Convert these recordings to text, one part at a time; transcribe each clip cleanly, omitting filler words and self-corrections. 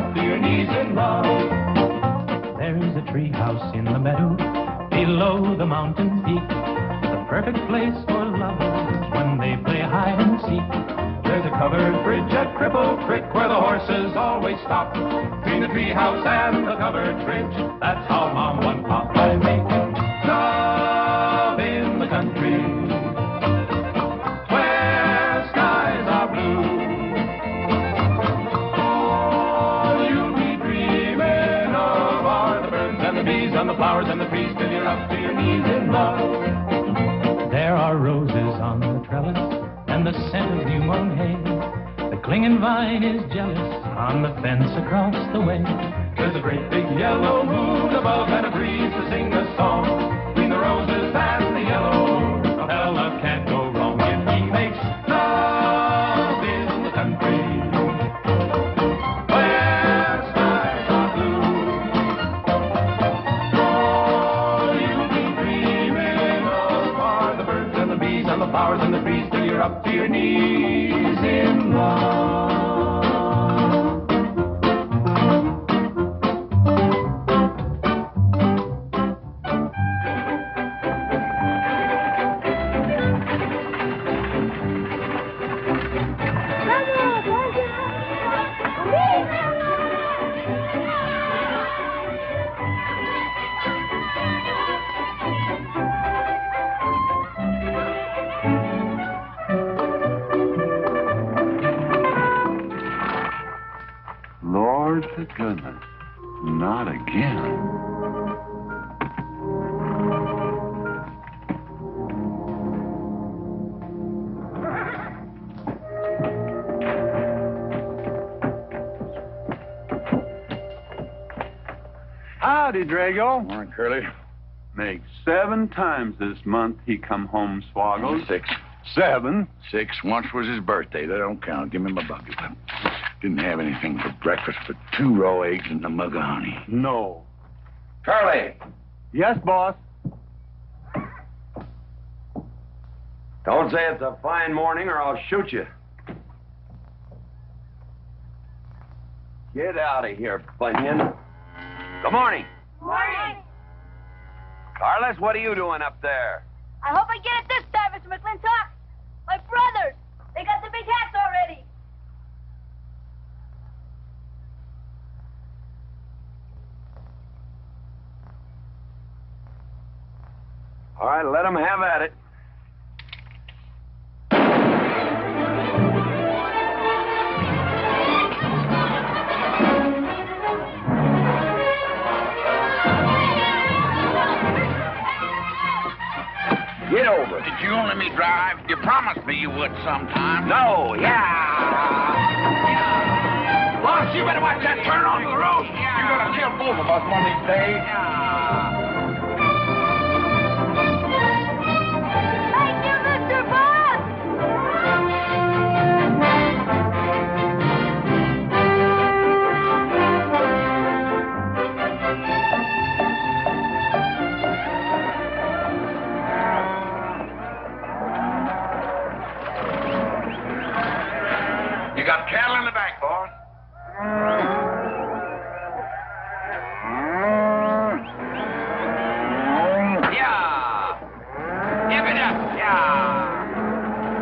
up to your knees in love. There's a tree house in the meadow below the mountain peak, the perfect place for lovers when they play hide and seek. There's a covered bridge at Cripple Creek where the horses always stop. Between the tree house and the covered bridge, that's how Mom and Pop are making love in the country where skies are blue. All you'll be dreaming of are the birds and the bees and the flowers and the trees till you're up to your knees in love. There are roses on the trellis and the scent of new mown hay. The clinging vine is jealous on the fence across the way. There's a great big yellow moon above and a breeze to sing a song. Between the roses and the yellow, a fella can't go wrong if he makes love in the country where skies are blue. All you'll be dreaming of are the birds and the bees and the flowers and the trees till you're up to your knees in love. Lord to goodness, not again. Howdy, Drago. Morning, Curly. Makes 7 times this month he come home swoggled. 6. 7? 6. Once was his birthday. That don't count. Give me my bucket. Didn't have anything for breakfast but 2 raw eggs and a mug of honey. No. Curly, Yes, boss. don't say it's a fine morning or I'll shoot you. Get out of here, Bunyan. Good morning. Morning. Carlos, what are you doing up there? I hope I get it this time, Mr. Mclintock. My brothers, they got the big hats already. All right, let them have at it. Get over it. Did you only me drive? You promised me you would sometime. No, yeah. Boss, you better watch that turn onto the road. You're gonna kill both of us one of these days. Thank you, Mr. Boss. You got cattle in the back, boss. Yeah. Give it up. Yeah.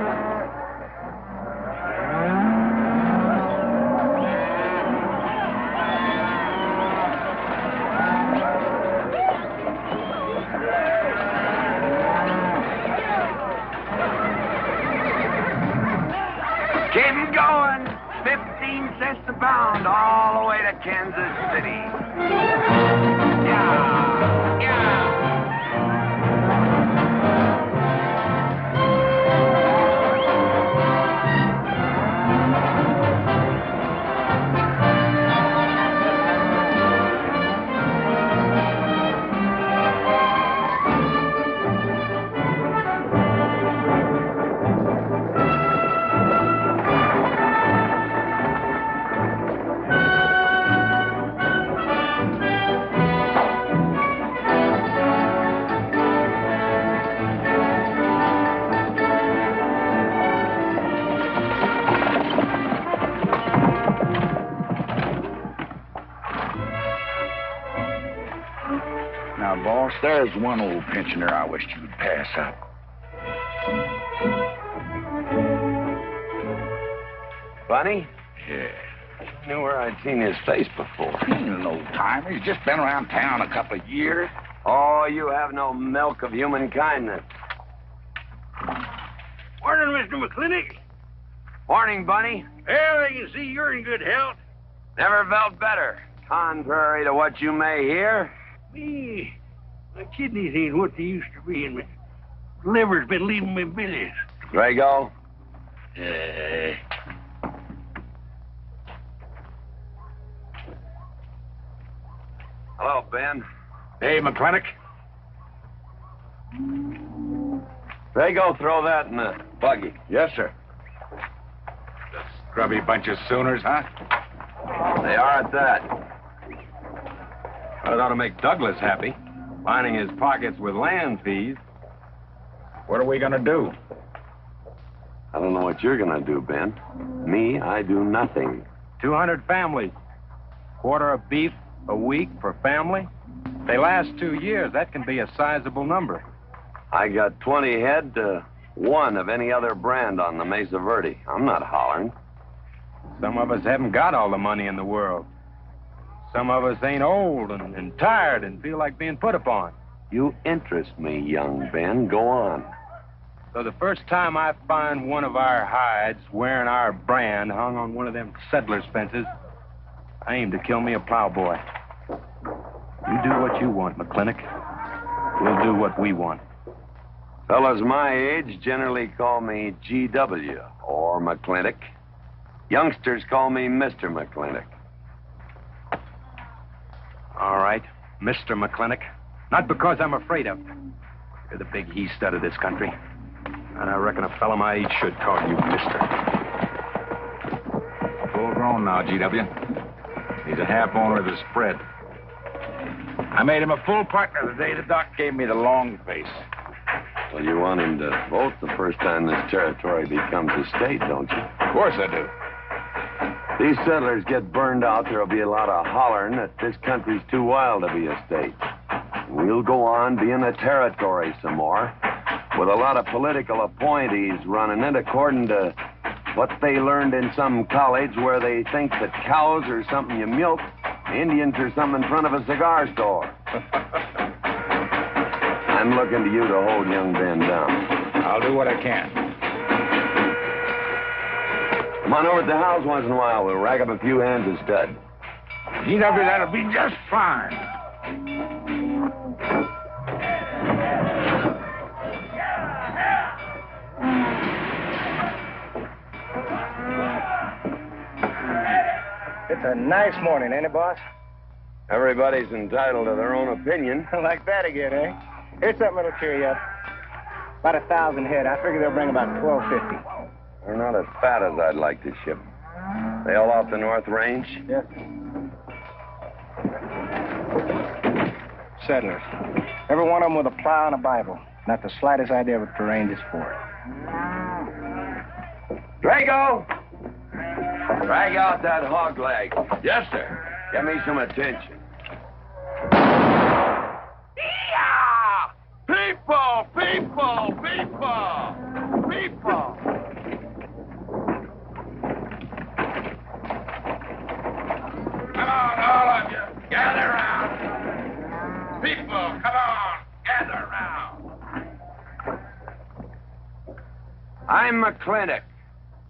Keep 'em going. 15 cents a pound all the way to Kansas City. Yeah. Yeah. boss. There's one old pensioner I wished you'd pass up. Bunny? Yeah. I knew where I'd seen his face before. He's an old timer. He's just been around town a couple of years. Oh, you have no milk of human kindness. Morning, Mr. Mclintock. Morning, Bunny. Well, I can see you're in good health. Never felt better. Contrary to what you may hear. Me, my kidneys ain't what they used to be, and my liver's been leaving me billies. Drago? Hello, Ben. Hey, McLintock. Drago, throw that in the buggy. Yes, sir. Scrubby bunch of Sooners, huh? They are at that. That ought to make Douglas happy, lining his pockets with land fees. What are we going to do? I don't know what you're going to do, Ben. Me, I do nothing. 200 families. Quarter of beef a week per family. They last 2 years. That can be a sizable number. I got 20 head to one of any other brand on the Mesa Verde. I'm not hollering. Some of us haven't got all the money in the world. Some of us ain't old and tired and feel like being put upon. You interest me, young Ben. Go on. So the first time I find one of our hides wearing our brand hung on one of them settlers' fences, I aim to kill me a plowboy. You do what you want, McLintock. We'll do what we want. Fellas my age generally call me G.W. or McLintock. Youngsters call me Mr. McLintock. All right, Mr. McLintock. Not because I'm afraid of you. You're the big he-stud of this country. And I reckon a fella my age should call you Mister. Full grown now, G.W. He's a half owner of the spread. I made him a full partner the day the doc gave me the long face. Well, you want him to vote the first time this territory becomes a state, don't you? Of course I do. These settlers get burned out, there'll be a lot of hollering that this country's too wild to be a state. We'll go on being a territory some more, with a lot of political appointees running it according to what they learned in some college where they think that cows are something you milk, Indians are something in front of a cigar store. I'm looking to you to hold young Ben down. I'll do what I can. Come on over to the house once in a while. We'll rack up a few hands of stud. G.W., that'll be just fine. It's a nice morning, ain't it, boss? Everybody's entitled to their own opinion. Like that again, eh? Here's something that'll cheer you up. About 1,000 head. I figure they'll bring about 1,250. They're not as fat as I'd like to ship. They all off the North Range? Yes. Settlers. Every one of them with a plow and a Bible. Not the slightest idea what terrain this for. Drago! Drag out that hog leg. Yes, sir. Get me some attention. Yeah! People! People! People! People! Come on, all of you. Gather around. People, come on. Gather around. I'm Mclintock.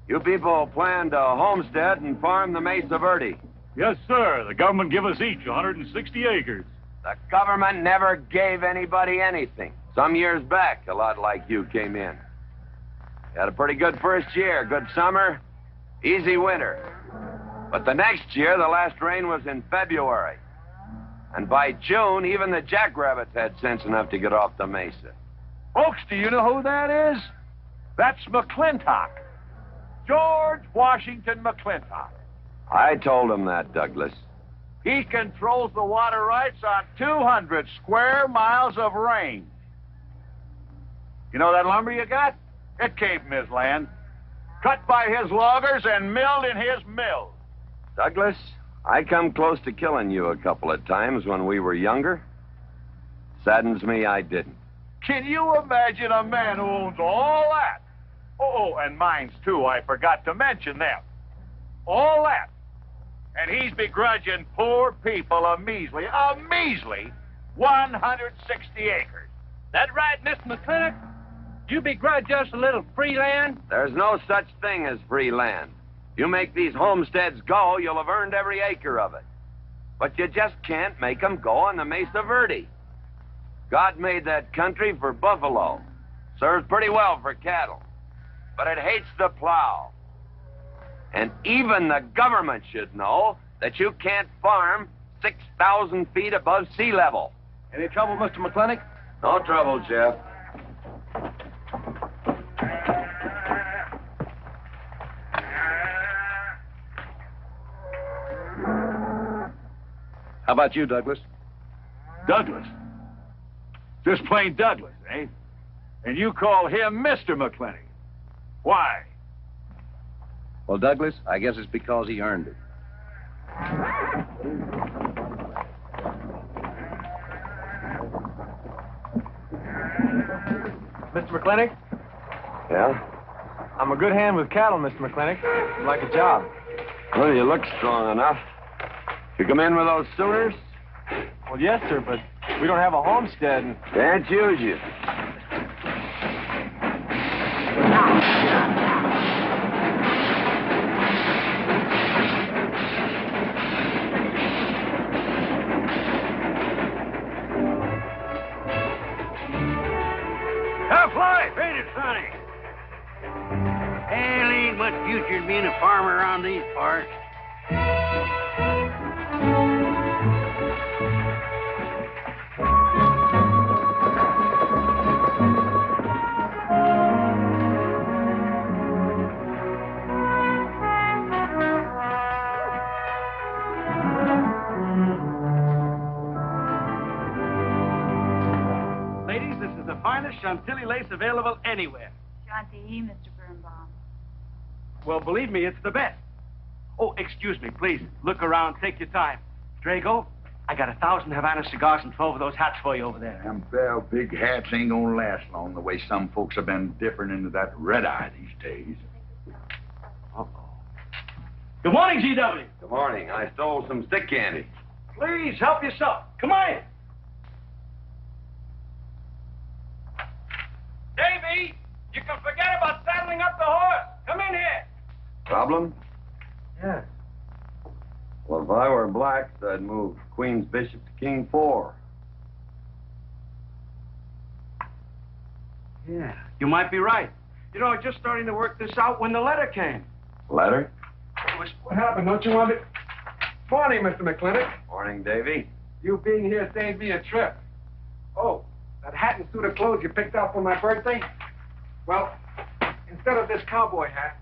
You people plan to homestead and farm the Mesa Verde. Yes, sir. The government give us each 160 acres. The government never gave anybody anything. Some years back, a lot like you came in. You had a pretty good first year, good summer, easy winter. But the next year, the last rain was in February. And by June, even the jackrabbits had sense enough to get off the mesa. Folks, do you know who that is? That's Mclintock. George Washington Mclintock. I told him that, Douglas. He controls the water rights on 200 square miles of range. You know that lumber you got? It came from his land. Cut by his loggers and milled in his mill. Douglas, I come close to killing you a couple of times when we were younger. Saddens me I didn't. Can you imagine a man who owns all that? Oh, and mines, too. I forgot to mention them. All that. And he's begrudging poor people a measly 160 acres. That right, Mr. Mclintock? You begrudge us a little free land? There's no such thing as free land. You make these homesteads go, you'll have earned every acre of it. But you just can't make them go on the Mesa Verde. God made that country for buffalo. Serves pretty well for cattle. But it hates the plow. And even the government should know that you can't farm 6,000 feet above sea level. Any trouble, Mr. McClintock? No trouble, Jeff. How about you, Douglas? Douglas? Just plain Douglas, eh? And you call him Mr. McClintock. Why? Well, Douglas, I guess it's because he earned it. Mr. McClintock? Yeah? I'm a good hand with cattle, Mr. McClintock. I'd like a job. Well, you look strong enough. You come in with those Sooners? Well, yes, sir, but we don't have a homestead. And... Can't use you. Tough life, ain't it, Sonny? Hell, ain't much future in being a farmer around these parts. Chantilly lace available anywhere. Chantilly, Mr. Birnbaum. Well, believe me, it's the best. Oh, excuse me, please. Look around. Take your time. Drago, I got 1,000 Havana cigars and 12 of those hats for you over there. Them bell big hats ain't gonna last long the way some folks have been dipping into that red eye these days. Uh-oh. Good morning, G.W. Good morning. I stole some stick candy. Please, help yourself. Come on. Davy, you can forget about saddling up the horse. Come in here. Problem? Yes. Well, if I were blacks, I'd move Queen's Bishop to King 4. Yeah, you might be right. You know, I was just starting to work this out when the letter came. Letter? What happened? Don't you want it? Morning, Mr. McClintock. Morning, Davy. You being here saved me a trip. Oh, that hat and suit of clothes you picked out for my birthday? Well, instead of this cowboy hat,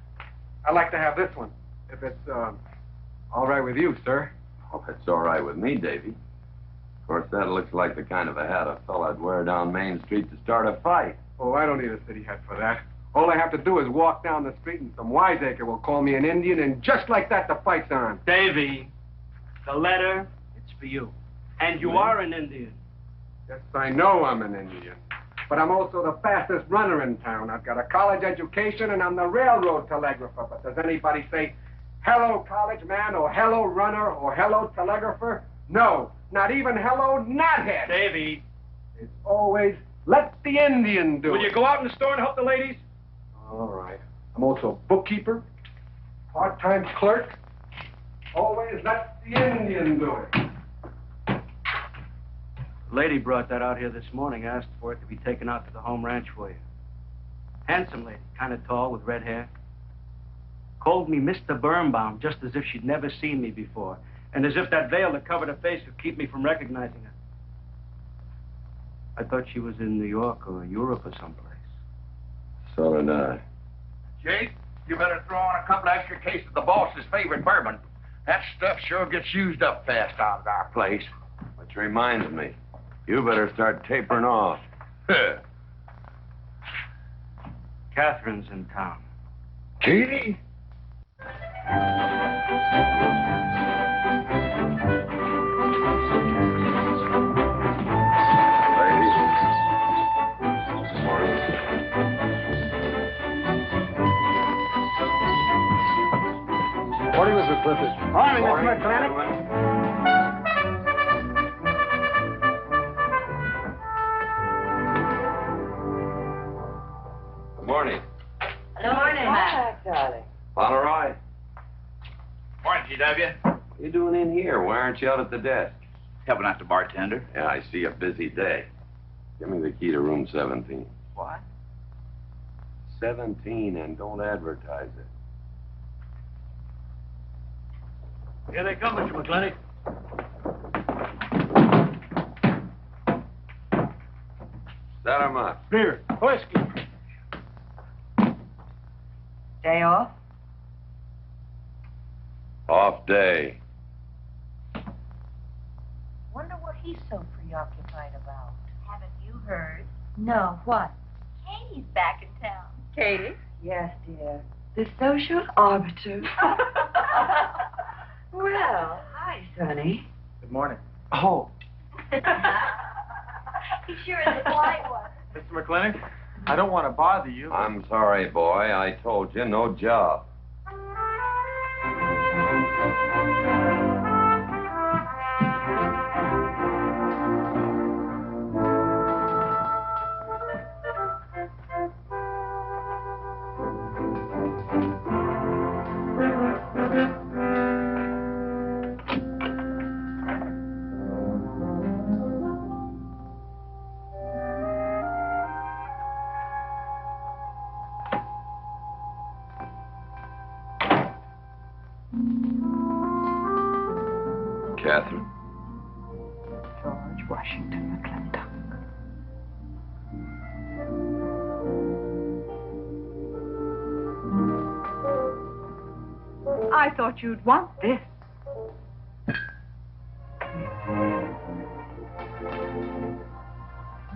I'd like to have this one. If it's, all right with you, sir. Oh, it's all right with me, Davy. Of course, that looks like the kind of a hat a fella'd wear down Main Street to start a fight. Oh, I don't need a city hat for that. All I have to do is walk down the street and some wiseacre will call me an Indian, and just like that, the fight's on. Davy, the letter, it's for you. And you are an Indian. Yes, I know I'm an Indian. But I'm also the fastest runner in town. I've got a college education, and I'm the railroad telegrapher. But does anybody say, hello, college man, or hello, runner, or hello, telegrapher? No, not even hello, knothead. Davy. It's always, let the Indian do it. Will you go out in the store and help the ladies? All right. I'm also bookkeeper, part-time clerk. Always let the Indian do it. The lady brought that out here this morning, asked for it to be taken out to the home ranch for you. Handsome lady, kind of tall with red hair. Called me Mr. Birnbaum, just as if she'd never seen me before, and as if that veil that covered her face would keep me from recognizing her. I thought she was in New York or Europe or someplace. So did I. Jake, you better throw on a couple extra cases of the boss's favorite bourbon. That stuff sure gets used up fast out at our place. Which reminds me, you better start tapering off. Catherine's in town. Katie? Ladies Morning, Mr. Clifford. Morning, Mr. McLaglen. Good morning. Good morning, Matt. darling. On a ride. Morning, GW. What are you doing in here? Why aren't you out at the desk? Helping out the bartender. Yeah, I see a busy day. Give me the key to room 17. What? 17, and don't advertise it. Here they come, Mr. McClintock. Set 'em up. Beer, whiskey. Day off? Off day. Wonder what he's so preoccupied about. Haven't you heard? No, what? Katie's back in town. Katie? Yes, dear. The social arbiter. Well, hi, Sonny. Good morning. Oh, He sure is a polite one. Mr. McClintock, I don't want to bother you. I'm sorry, boy. I told you, no job. Catherine. George Washington McLintock. I thought you'd want this.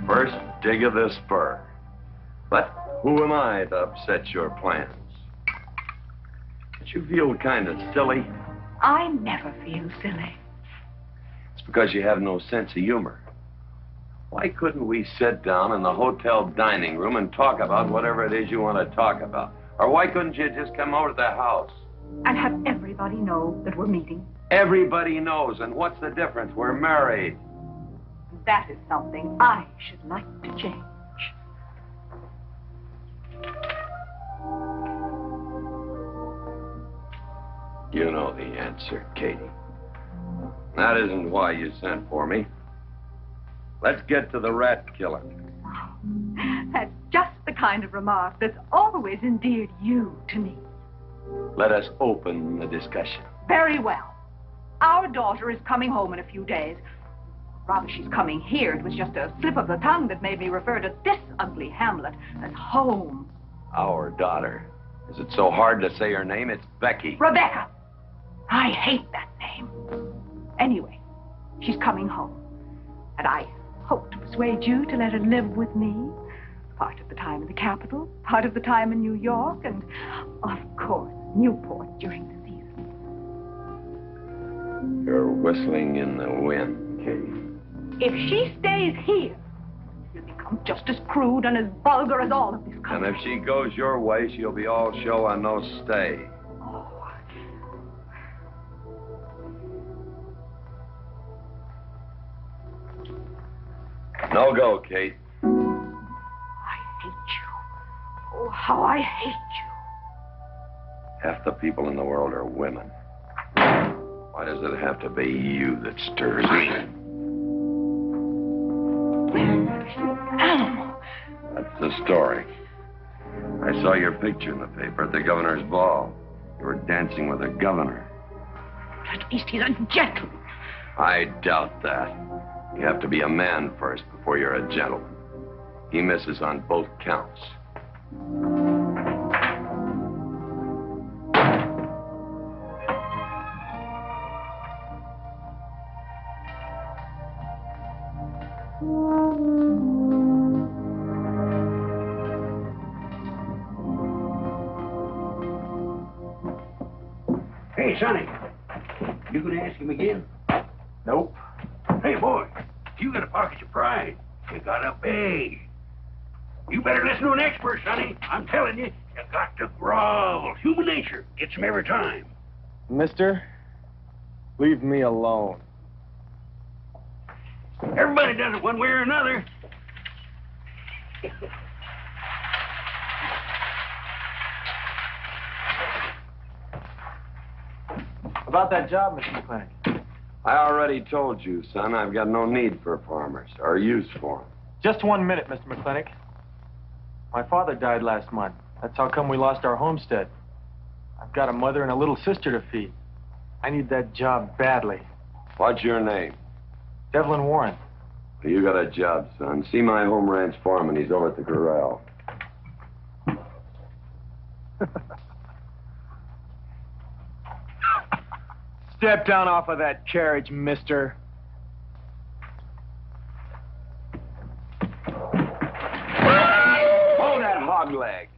First dig of this spur. But who am I to upset your plans? Don't you feel kind of silly? I never feel silly. It's because you have no sense of humor. Why couldn't we sit down in the hotel dining room and talk about whatever it is you want to talk about? Or why couldn't you just come over to the house? And have everybody know that we're meeting. Everybody knows, and what's the difference? We're married. That is something I should like to change. You know the answer, Katie. That isn't why you sent for me. Let's get to the rat killing. That's just the kind of remark that's always endeared you to me. Let us open the discussion. Very well. Our daughter is coming home in a few days. Rather, she's coming here. It was just a slip of the tongue that made me refer to this ugly hamlet as home. Our daughter. Is it so hard to say her name? It's Becky. Rebecca. I hate that name. Anyway, she's coming home. And I hope to persuade you to let her live with me. Part of the time in the capital, part of the time in New York, and, of course, Newport during the season. You're whistling in the wind, Katie. If she stays here, she'll become just as crude and as vulgar as all of this And country. if she goes your way, she'll be all show and no stay. No go, Kate. I hate you. Oh, how I hate you. Half the people in the world are women. Why does it have to be you that stirs me? Animal. That's the story. I saw your picture in the paper at the governor's ball. You were dancing with the governor. At least he's a gentleman. I doubt that. You have to be a man first before you're a gentleman. He misses on both counts. Hey, Sonny. You gonna ask him again? Nope. Hey, boy, you gotta pocket your pride. You gotta beg. You better listen to an expert, Sonny. I'm telling you, you got to grovel. Human nature gets him every time. Mister, leave me alone. Everybody does it one way or another. About that job, Mr. McClintock. I already told you, son, I've got no need for farmers or use for them. Just 1 minute, Mr. McClintock. My father died last month. That's how come we lost our homestead. I've got a mother and a little sister to feed. I need that job badly. What's your name? Devlin Warren. Well, you got a job, son. See my home ranch foreman. He's over at the corral. Step down off of that carriage, mister. Hold that hog leg.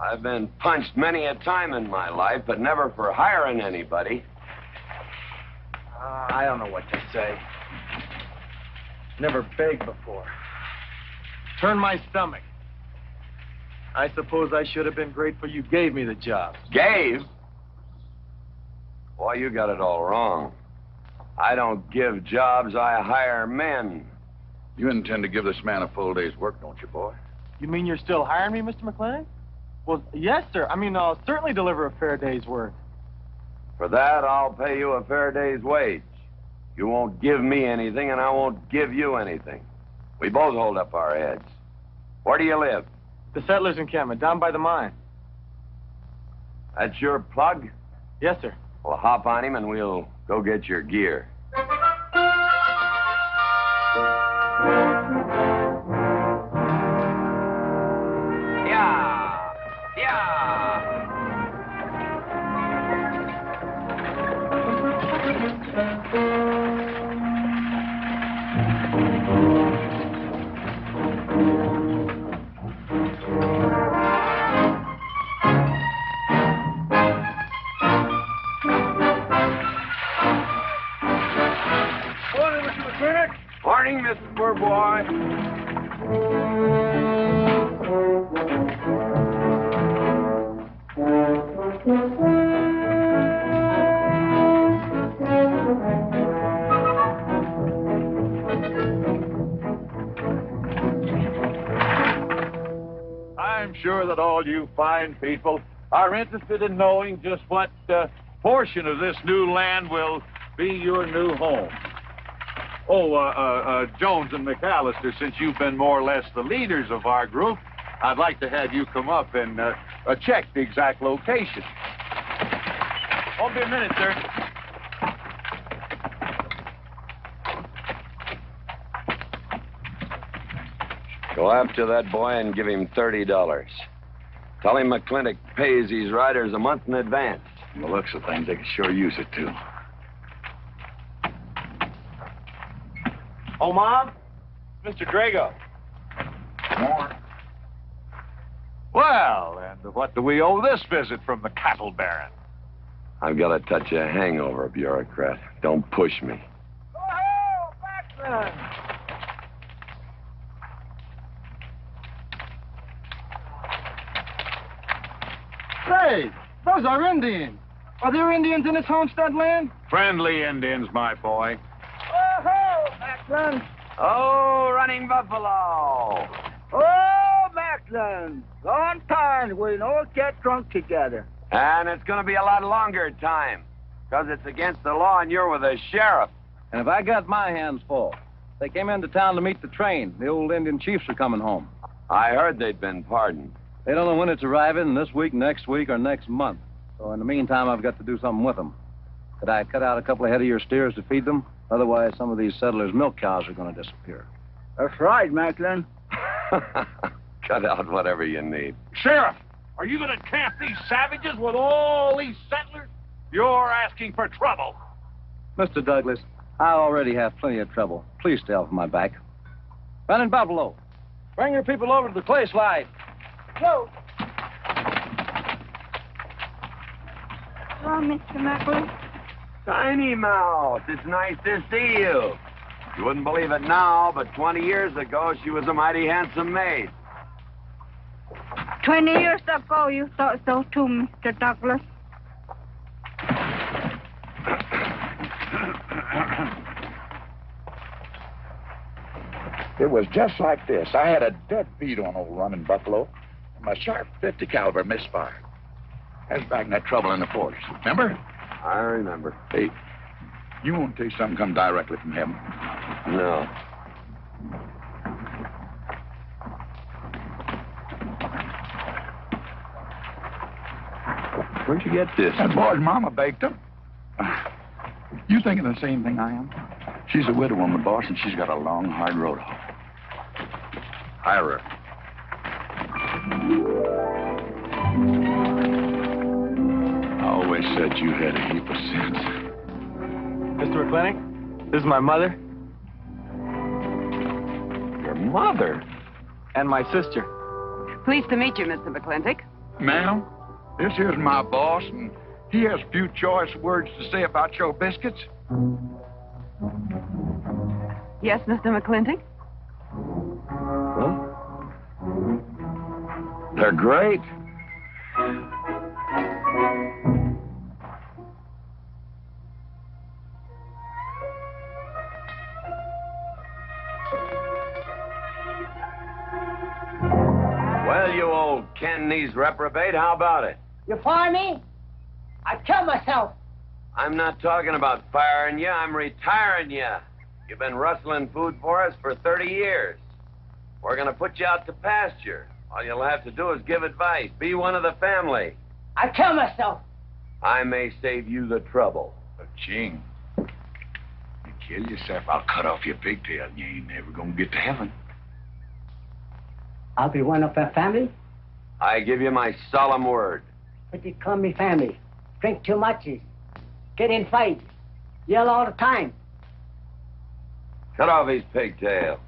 I've been punched many a time in my life, but never for hiring anybody. I don't know what to say. Never begged before. Turned my stomach. I suppose I should have been grateful you gave me the job. Gave? Boy, you got it all wrong. I don't give jobs, I hire men. You intend to give this man a full day's work, don't you, boy? You mean you're still hiring me, Mr. McLaglen? Well, yes, sir. I mean, I'll certainly deliver a fair day's work. For that, I'll pay you a fair day's wage. You won't give me anything, and I won't give you anything. We both hold up our heads. Where do you live? The settlers' encampment, down by the mine. That's your plug? Yes, sir. Well, hop on him, and we'll go get your gear. Morning, Mr. Poor Boy. I'm sure that all you fine people are interested in knowing just what portion of this new land will be your new home. Oh, Jones and McAllister, since you've been more or less the leaders of our group, I'd like to have you come up and check the exact location. Won't be a minute, sir. Go after that boy and give him $30. Tell him Mclintock pays these riders a month in advance. From the looks of things, they could sure use it, too. Oh, Mom? Mr. Drago. More. Well, and what do we owe this visit from the cattle baron? I've got a touch of hangover, bureaucrat. Don't push me. Oh, Batjac! Say, those are Indians. Are there Indians in this homestead land? Friendly Indians, my boy. Oh, McLaglen! Oh, running buffalo. Oh, McLaglen! Long time we don't get drunk together. And it's going to be a lot longer time, because it's against the law and you're with the sheriff. And if I got my hands full, they came into town to meet the train. The old Indian chiefs are coming home. I heard they'd been pardoned. They don't know when it's arriving, this week, next week, or next month. So in the meantime, I've got to do something with them. Could I cut out a couple of head of your steers to feed them? Otherwise, some of these settlers' milk cows are going to disappear. That's right, McLaglen. Cut out whatever you need. Sheriff, are you going to camp these savages with all these settlers? You're asking for trouble. Mr. Douglas, I already have plenty of trouble. Please stay off my back. Running Buffalo, bring your people over to the clay slide. Go. Hello, Mr. McLaglen. Tiny Mouth, it's nice to see you. You wouldn't believe it now, but 20 years ago, she was a mighty handsome maid. 20 years ago, you thought so too, Mr. Douglas. It was just like this. I had a dead beat on old running buffalo, and my sharp 50 caliber misfired. That's back in that trouble in the forest. Remember? I remember. Hey, you want to tell you something come directly from heaven? No. Where'd you get this? That boy's mama baked them. You thinking the same thing I am? She's a widow woman, boss, and she's got a long, hard road home. Hire her. I always said you had a heap of sense. Mr. McClintock, this is my mother. Your mother? And my sister. Pleased to meet you, Mr. McClintock. Ma'am, this here's my boss, and he has a few choice words to say about your biscuits. Yes, Mr. McClintock? They're great. Well, you old Cantonese reprobate, how about it? You fire me? I'd kill myself. I'm not talking about firing you, I'm retiring you. You've been rustling food for us for 30 years. We're gonna put you out to pasture. All you'll have to do is give advice. Be one of the family. I'd kill myself. I may save you the trouble. But, Ching, you kill yourself, I'll cut off your pigtail, and you ain't never gonna get to heaven. I'll be one of the family, I give you my solemn word. but you call me family. Drink too much, get in fight, yell all the time. Cut off his pigtail.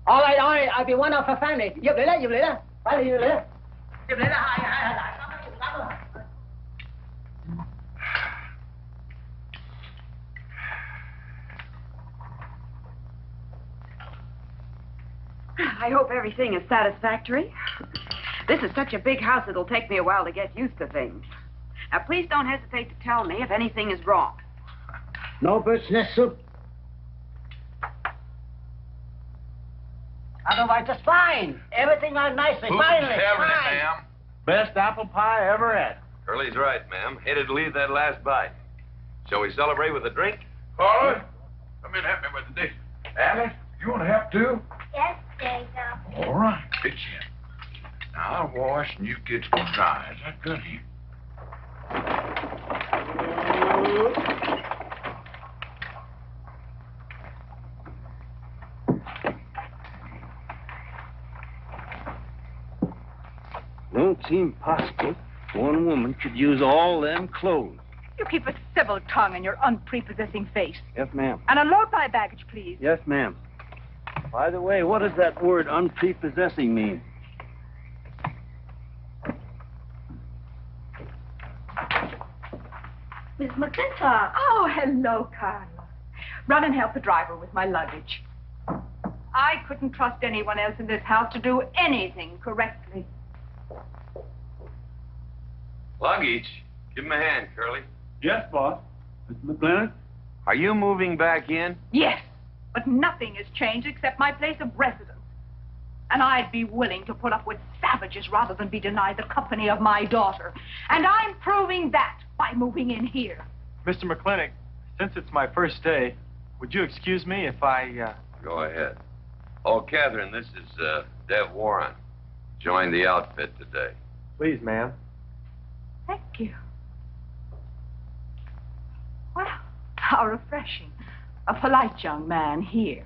All right, I'll be one of the family. Giúp lấy đó. Phải là giúp lấy đó. Giúp lấy đó, hai. I hope everything is satisfactory. This is such a big house, it'll take me a while to get used to things. Now, please don't hesitate to tell me if anything is wrong. No business, soup. Otherwise, it's fine. Everything on nicely. Finally, fine. Ma'am. Best apple pie I ever had. Curly's right, ma'am. Hated to leave that last bite. Shall we celebrate with a drink? Carla, come in and help me with the dish. Alice, you want to help too? Yes, Jacob. All right, pitch in. Now I'll wash and you kids can dry. Is that good here? Don't seem possible one woman could use all them clothes. You keep a civil tongue and your unprepossessing face. Yes, ma'am. And unload my baggage, please. Yes, ma'am. By the way, what does that word unprepossessing mean? Miss Mclintock. Oh, hello, Carla. Run and help the driver with my luggage. I couldn't trust anyone else in this house to do anything correctly. Luggage? Give him a hand, Curly. Yes, boss. Mr. McLennan? Are you moving back in? Yes, but nothing has changed except my place of residence. And I'd be willing to put up with savages rather than be denied the company of my daughter. And I'm proving that by moving in here. Mr. McClintock, since it's my first day, would you excuse me if I, Go ahead. Oh, Catherine, this is, Dev Warren. Joined the outfit today. Please, ma'am. Thank you. Well, how refreshing. A polite young man here.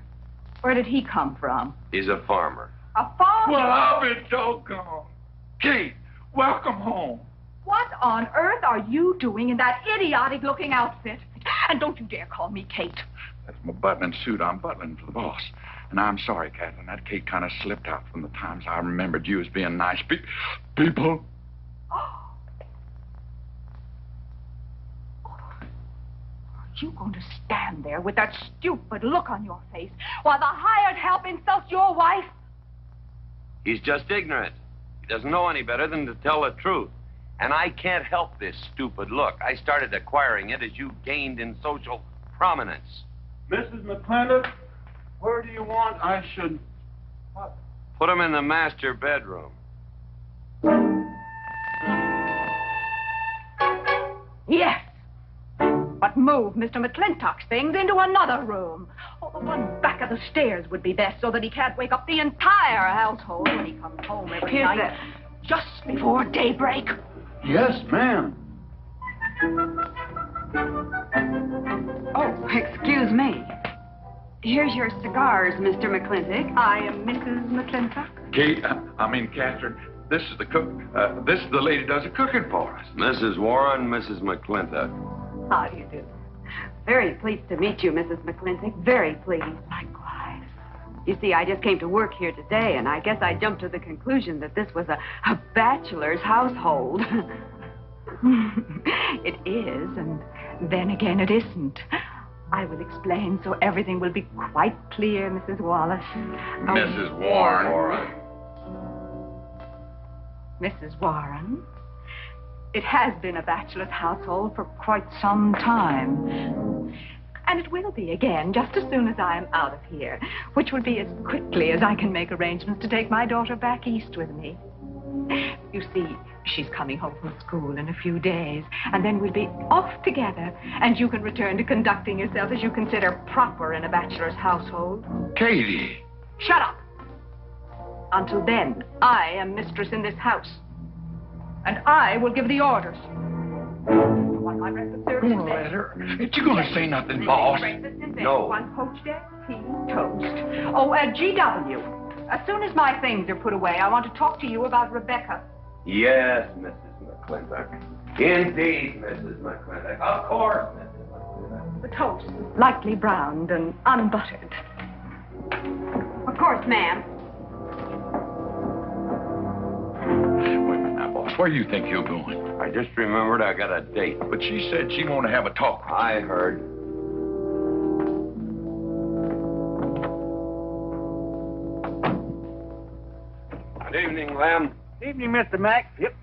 Where did he come from? He's a farmer. A farmer? Well, I'll be doggone. Kate, welcome home. What on earth are you doing in that idiotic-looking outfit? And don't you dare call me Kate. That's my butling suit. I'm butling for the boss. And I'm sorry, Catherine. That Kate kind of slipped out from the times I remembered you as being nice people. Are you going to stand there with that stupid look on your face while the hired help insults your wife? He's just ignorant. He doesn't know any better than to tell the truth. And I can't help this stupid look. I started acquiring it as you gained in social prominence. Mrs. McClintock, where do you want I should Put him in the master bedroom. Yes. But move Mr. Mclintock's things into another room. Oh, the one back of the stairs would be best so that he can't wake up the entire household when he comes home every night. Just before daybreak. Yes, ma'am. Oh, excuse me. Here's your cigars, Mr. McClintock. I am Mrs. McLintock. Kate, Catherine, this is the cook. This is the lady who does the cooking for us. Mrs. Warren, Mrs. McClintock. How do you do? Very pleased to meet you, Mrs. McClintock. Very pleased. Likewise. You see, I just came to work here today, and I guess I jumped to the conclusion that this was a bachelor's household. It is, and then again it isn't. I will explain so everything will be quite clear, Mrs. Wallace. Mrs. Warren. Mrs. Warren, it has been a bachelor's household for quite some time. And it will be again, just as soon as I am out of here, which will be as quickly as I can make arrangements to take my daughter back east with me. You see, she's coming home from school in a few days, and then we'll be off together, and you can return to conducting yourself as you consider proper in a bachelor's household. Katie. Shut up! Until then, I am mistress in this house, and I will give the orders. You want my breakfast service? Let her. Ain't you gonna say nothing, boss? Breakfast in bed. No. One poached egg, tea, toast. Oh, GW. As soon as my things are put away, I want to talk to you about Rebecca. Yes, Mrs. McClintock. Indeed, Mrs. McClintock. Of course, Mrs. McClintock. The toast, lightly browned and unbuttered. Of course, ma'am. Wait a minute now, boss. Where do you think you're going? I just remembered I got a date. But she said she wanted to have a talk. I heard. Good evening, Lem. Evening, Mr. Mack. Yep.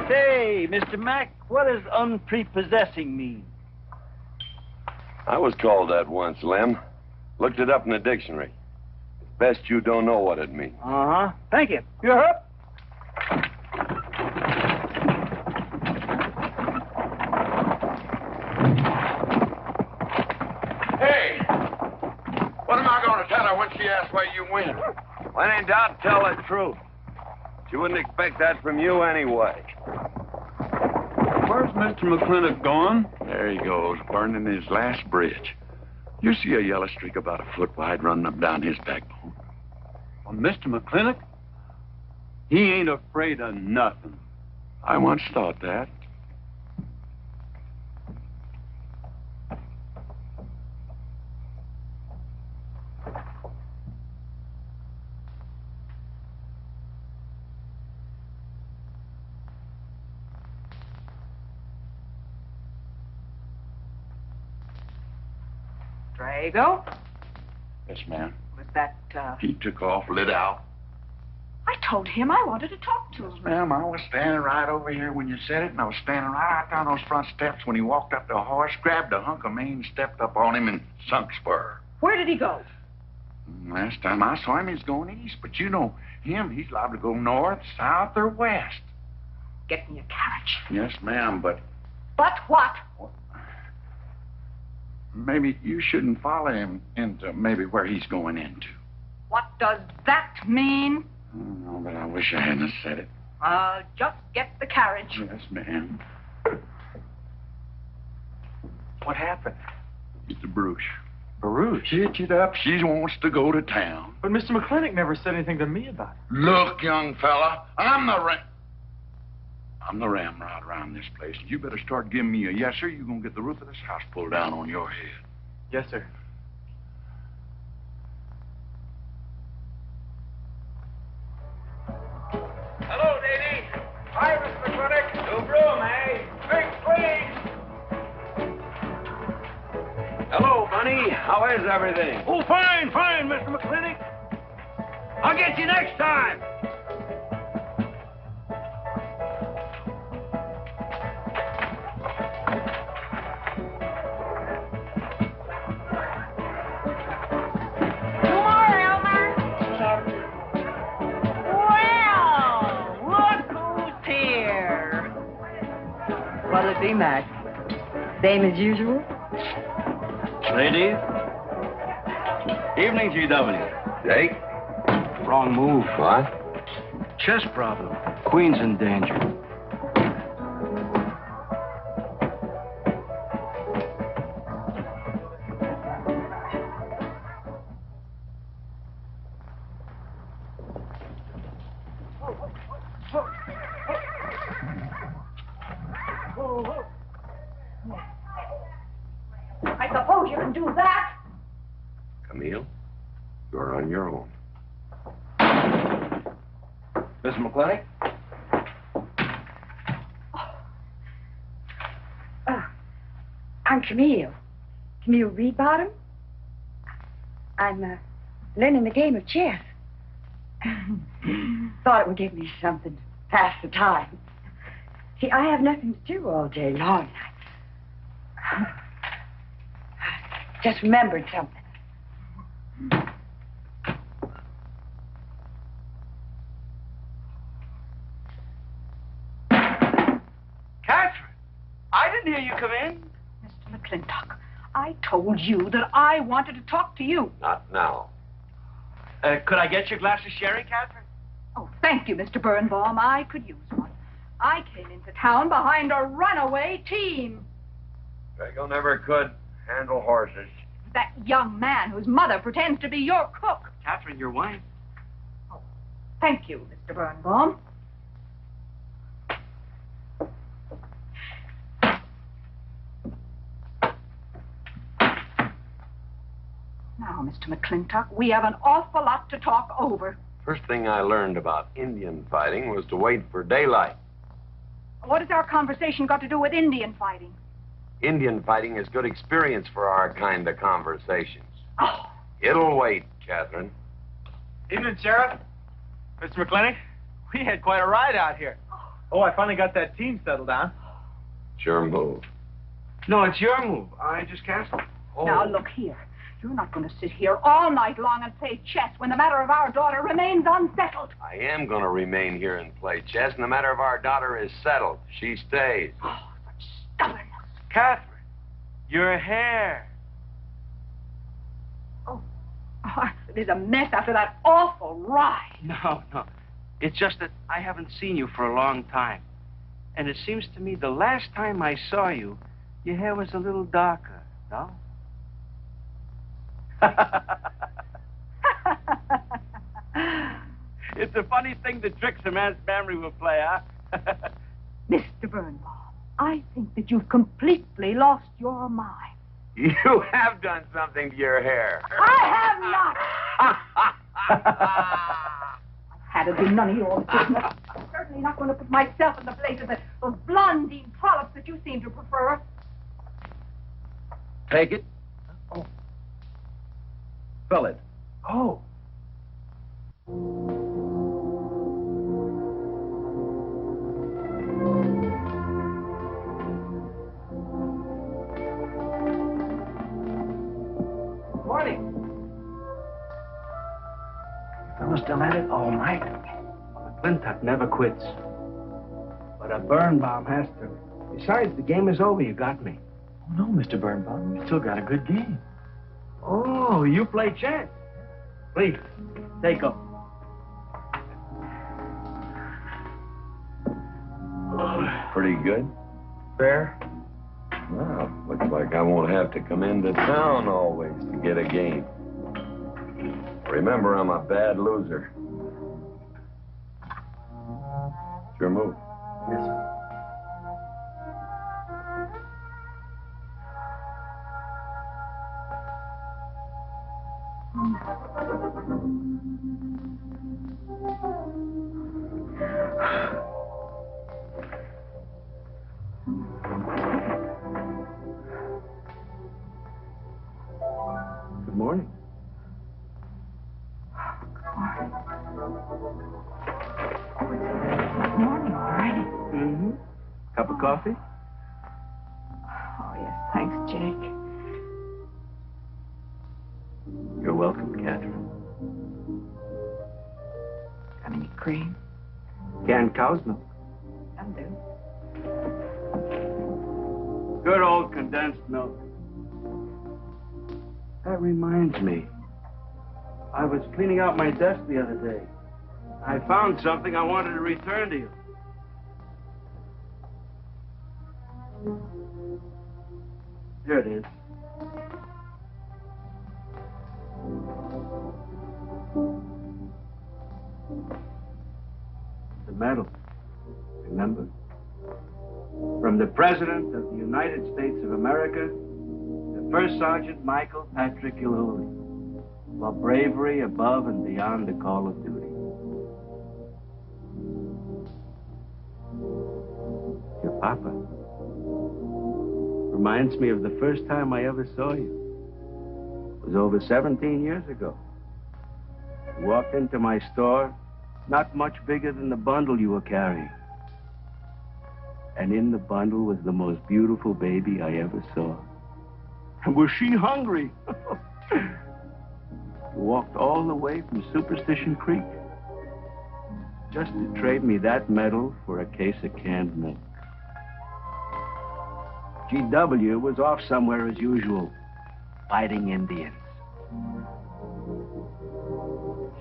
Say, Mr. Mack, what does unprepossessing mean? I was called that once, Lem. Looked it up in the dictionary. Best you don't know what it means. Uh-huh. Thank you. You're up. Hey! What am I going to tell her when she asks where you went? When in doubt, tell the truth. She wouldn't expect that from you anyway. Where's Mr. McClintock gone? There he goes, burning his last bridge. You see a yellow streak about a foot wide running up down his backbone. Well, Mr. McClintock? He ain't afraid of nothing. I once thought that. Drago? Yes, ma'am. Was that, He took off, lit out. I told him I wanted to talk to him. Ma'am, I was standing right over here when you said it, and I was standing right out down those front steps when he walked up the horse, grabbed a hunk of mane, stepped up on him, and sunk spur. Where did he go? Last time I saw him, he was going east, but you know him, he's liable to go north, south, or west. Get me a carriage. Yes, ma'am, but But what? maybe you shouldn't follow him into maybe where he's going into. What does that mean? Oh, but I wish I hadn't said it. Just get the carriage. Yes, ma'am. What happened? It's a Bruce. Baruch? Hitch it up. She wants to go to town. But Mr. McClintock never said anything to me about it. Look, young fella, I'm the ramrod around this place. You better start giving me a yes, sir. You're going to get the roof of this house pulled down on your head. Yes, sir. Hello, Davy. Hi, Mr. McClintock. No room, eh? Drinks, please. Hello, Bunny. How is everything? Oh, fine, Mr. McClintock. I'll get you next time. What'll it be, Mac? Same as usual? Ladies. Evening, GW. Jake? Wrong move. What? Chess problem. Queen's in danger. I suppose you can do that. Camille, you're on your own. Mr. McClintock? I'm Camille. Camille Reedbottom. I'm learning the game of chess. Thought it would give me something to pass the time. See, I have nothing to do all day long. I just remembered something. Catherine, I didn't hear you come in. Mr. McClintock, I told you that I wanted to talk to you. Not now. Could I get you a glass of sherry, Catherine? Oh, thank you, Mr. Birnbaum. I could use one. I came into town behind a runaway team. Drago never could handle horses. That young man whose mother pretends to be your cook. Catherine, your wine. Oh, thank you, Mr. Birnbaum. Now, Mr. McClintock, we have an awful lot to talk over. First thing I learned about Indian fighting was to wait for daylight. What has our conversation got to do with Indian fighting? Indian fighting is good experience for our kind of conversations. Oh. It'll wait, Catherine. Evening, Sheriff. Mr. McClintock, we had quite a ride out here. Oh, I finally got that team settled down. Sure move. No, it's your move. I just canceled. Oh. Now, look here. You're not going to sit here all night long and play chess when the matter of our daughter remains unsettled. I am going to remain here and play chess, and the matter of our daughter is settled. She stays. Oh, such stubbornness. Catherine, your hair. Oh, it is a mess after that awful ride. No. It's just that I haven't seen you for a long time. And it seems to me the last time I saw you, your hair was a little darker, no? It's a funny thing that tricks a man's memory will play, huh? Mr. Birnbaum, I think that you've completely lost your mind. You have done something to your hair. I have not. Had it been none of your business. I'm certainly not going to put myself in the place of those blondine trollops that you seem to prefer. Take it. Oh. Fill it. Oh. Morning. Fellas still at it all night. McClintock never quits. But a Birnbaum has to. Besides, the game is over. You got me. Oh, no, Mr. Birnbaum. You still got a good game. Oh, you play chess. Please, take up. Pretty good. Fair? Well, looks like I won't have to come into town always to get a game. Remember, I'm a bad loser. Sure move. Yes, sir. Good morning. Good morning, already. Mm-hmm. Cup of coffee? Oh, yes, thanks, Jake. You're welcome, Catherine. Got any cream? Canned cow's milk. That'll do. Good old condensed milk. That reminds me. I was cleaning out my desk the other day. I found something I wanted to return to you. Here it is. The medal. Remember? From the President of the United States of America, the First Sergeant Michael Patrick Gilhooly, for bravery above and beyond the call of duty. Your papa. Reminds me of the first time I ever saw you. It was over 17 years ago. You walked into my store, not much bigger than the bundle you were carrying. And in the bundle was the most beautiful baby I ever saw. And was she hungry? You walked all the way from Superstition Creek just to trade me that medal for a case of canned milk. GW was off somewhere as usual, fighting Indians.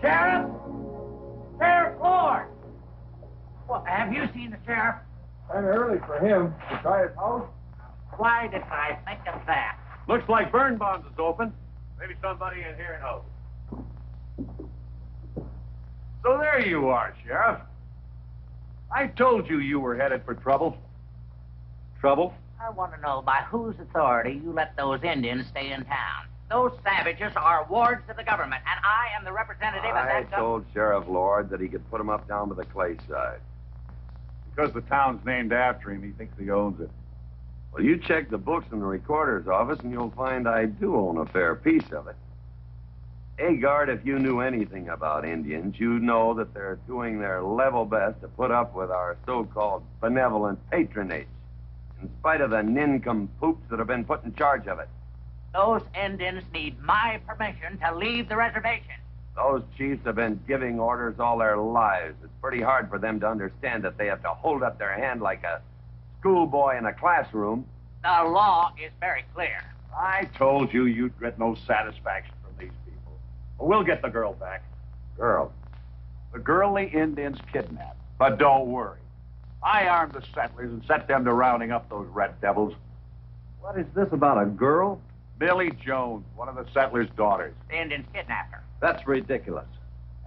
Sheriff! Sheriff Ford! Well, have you seen the sheriff? Kind of early for him. To try his house? Why did I think of that? Looks like Birnbaum's is open. Maybe somebody in here knows. So there you are, Sheriff. I told you you were headed for trouble. Trouble? I want to know by whose authority you let those Indians stay in town. Those savages are wards of the government, and I am the representative of I that told Sheriff Lord that he could put him up down by the clay side. Because the town's named after him, he thinks he owns it. Well, you check the books in the recorder's office, and you'll find I do own a fair piece of it. Agard, if you knew anything about Indians, you'd know that they're doing their level best to put up with our so-called benevolent patronage, in spite of the nincompoops that have been put in charge of it. Those Indians need my permission to leave the reservation. Those chiefs have been giving orders all their lives. It's pretty hard for them to understand that they have to hold up their hand like a schoolboy in a classroom. The law is very clear. I told you you'd get no satisfaction from these people. Well, we'll get the girl back. Girl? The girl the Indians kidnapped. But don't worry. I armed the settlers and set them to rounding up those red devils. What is this about a girl? Billy Jones, one of the settlers' daughters. The Indians kidnapped her. That's ridiculous.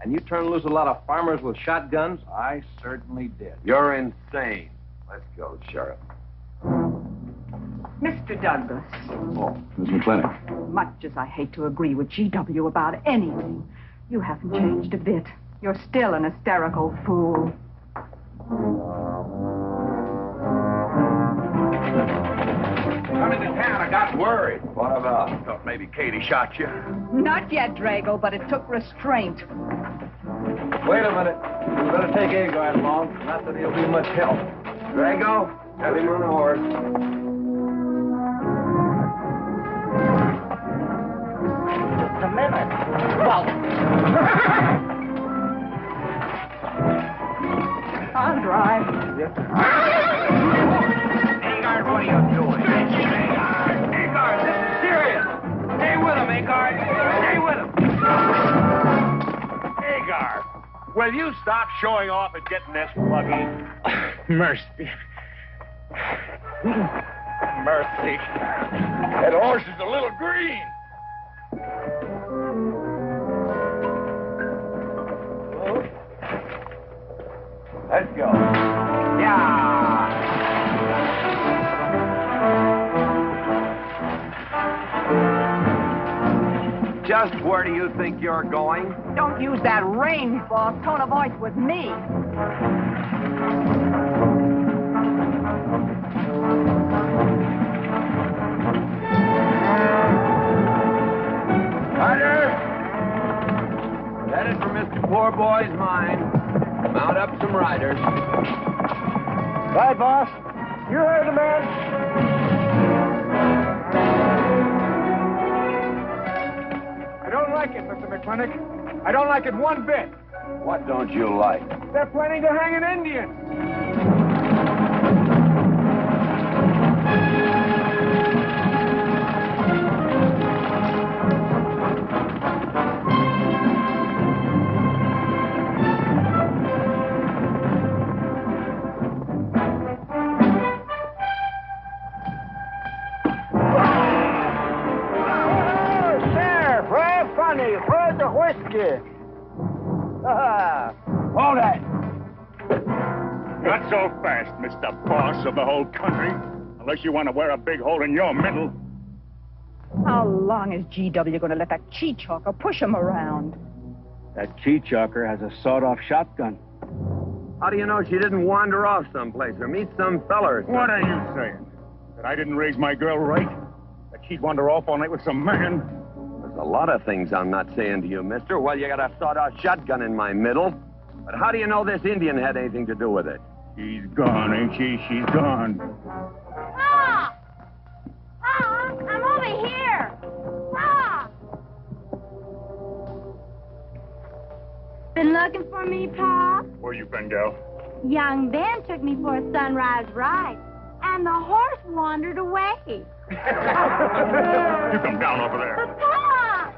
And you turn loose a lot of farmers with shotguns? I certainly did. You're insane. Let's go, Sheriff. Mr. Douglas, Oh, Miss McClintock. much as I hate to agree with GW about anything, you haven't changed a bit. You're still an hysterical fool. Coming to town, I got worried. What about? Thought maybe Katie shot you. Not yet, Drago, but it took restraint. Wait a minute. We better take Agard along. Not that he'll be much help. Drago, get him on a horse. Just a minute. Well, I'll drive. Yes, sir. Agard, what are you doing? Agard, this is serious. Stay with him, Agard. Stay with him. Agard, will you stop showing off and getting this buggy? Mercy. Mercy. That horse is a little green. Let's go. yeah. Just where do you think you're going? Don't use that range boss tone of voice with me. Ryder! Headed for Mr. Poor Boy's mine. Mount up some riders. Right, boss. You heard the man. I don't like it, Mr. McClintock. I don't like it one bit. What don't you like? They're planning to hang an Indian. scared. Hold it! Not so fast, Mr. Boss of the whole country. Unless you want to wear a big hole in your middle. How long is GW going to let that cheat-chalker push him around? That cheat-chalker has a sawed-off shotgun. How do you know she didn't wander off someplace or meet some fella or something? What are you saying? That I didn't raise my girl right? That she'd wander off all night with some man? There's a lot of things I'm not saying to you, mister. Well, you got a sawed-off shotgun in my middle. But how do you know this Indian had anything to do with it? She's gone, ain't she? She's gone. Pa! Pa, I'm over here. Pa! Been looking for me, Pa? Where you been, gal? Young Ben took me for a sunrise ride, and the horse wandered away. You come down over there. But, Pa!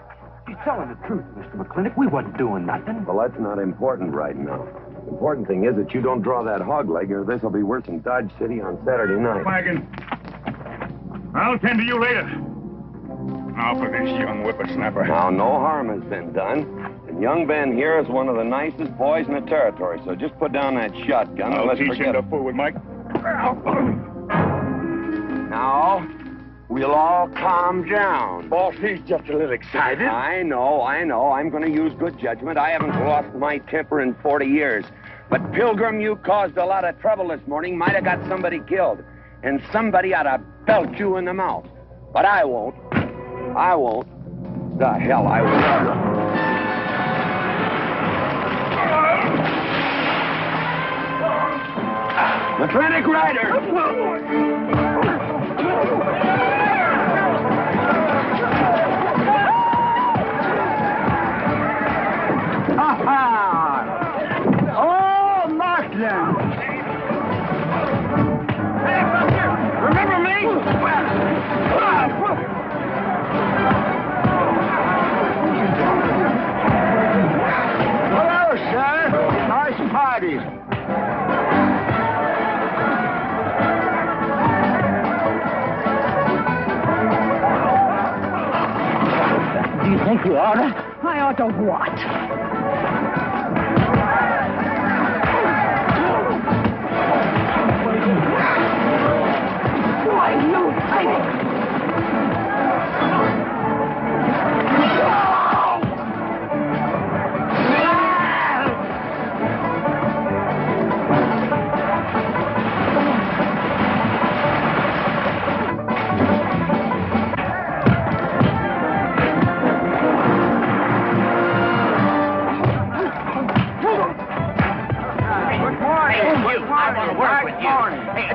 She's telling the truth, Mr. McClintock. We wasn't doing nothing. Well, that's not important right now. The important thing is that you don't draw that hog leg, or this will be worse than Dodge City on Saturday night. Wagon. I'll tend to you later. Now for this young whippersnapper. Now, no harm has been done. And young Ben here is one of the nicest boys in the territory, so just put down that shotgun and I'll let's teach forget him to it. fool with Mike. Now, we'll all calm down. Boss, he's just a little excited. I know. I'm going to use good judgment. I haven't lost my temper in 40 years. But, Pilgrim, you caused a lot of trouble this morning. Might have got somebody killed. And somebody ought to belt you in the mouth. But I won't. I won't. The hell I won't. Mechanic Rider! Oh, Markland! Hey, Buster! Remember me? Hello, sir. Nice party. Do you think you ought to? I ought to what? Why do you think?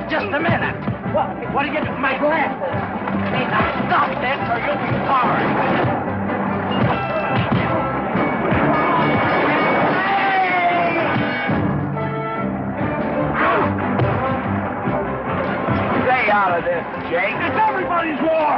Just a minute. What do you do? My glasses. Hey, now stop this or you'll be sorry. Stay out of this, Jake. It's everybody's war.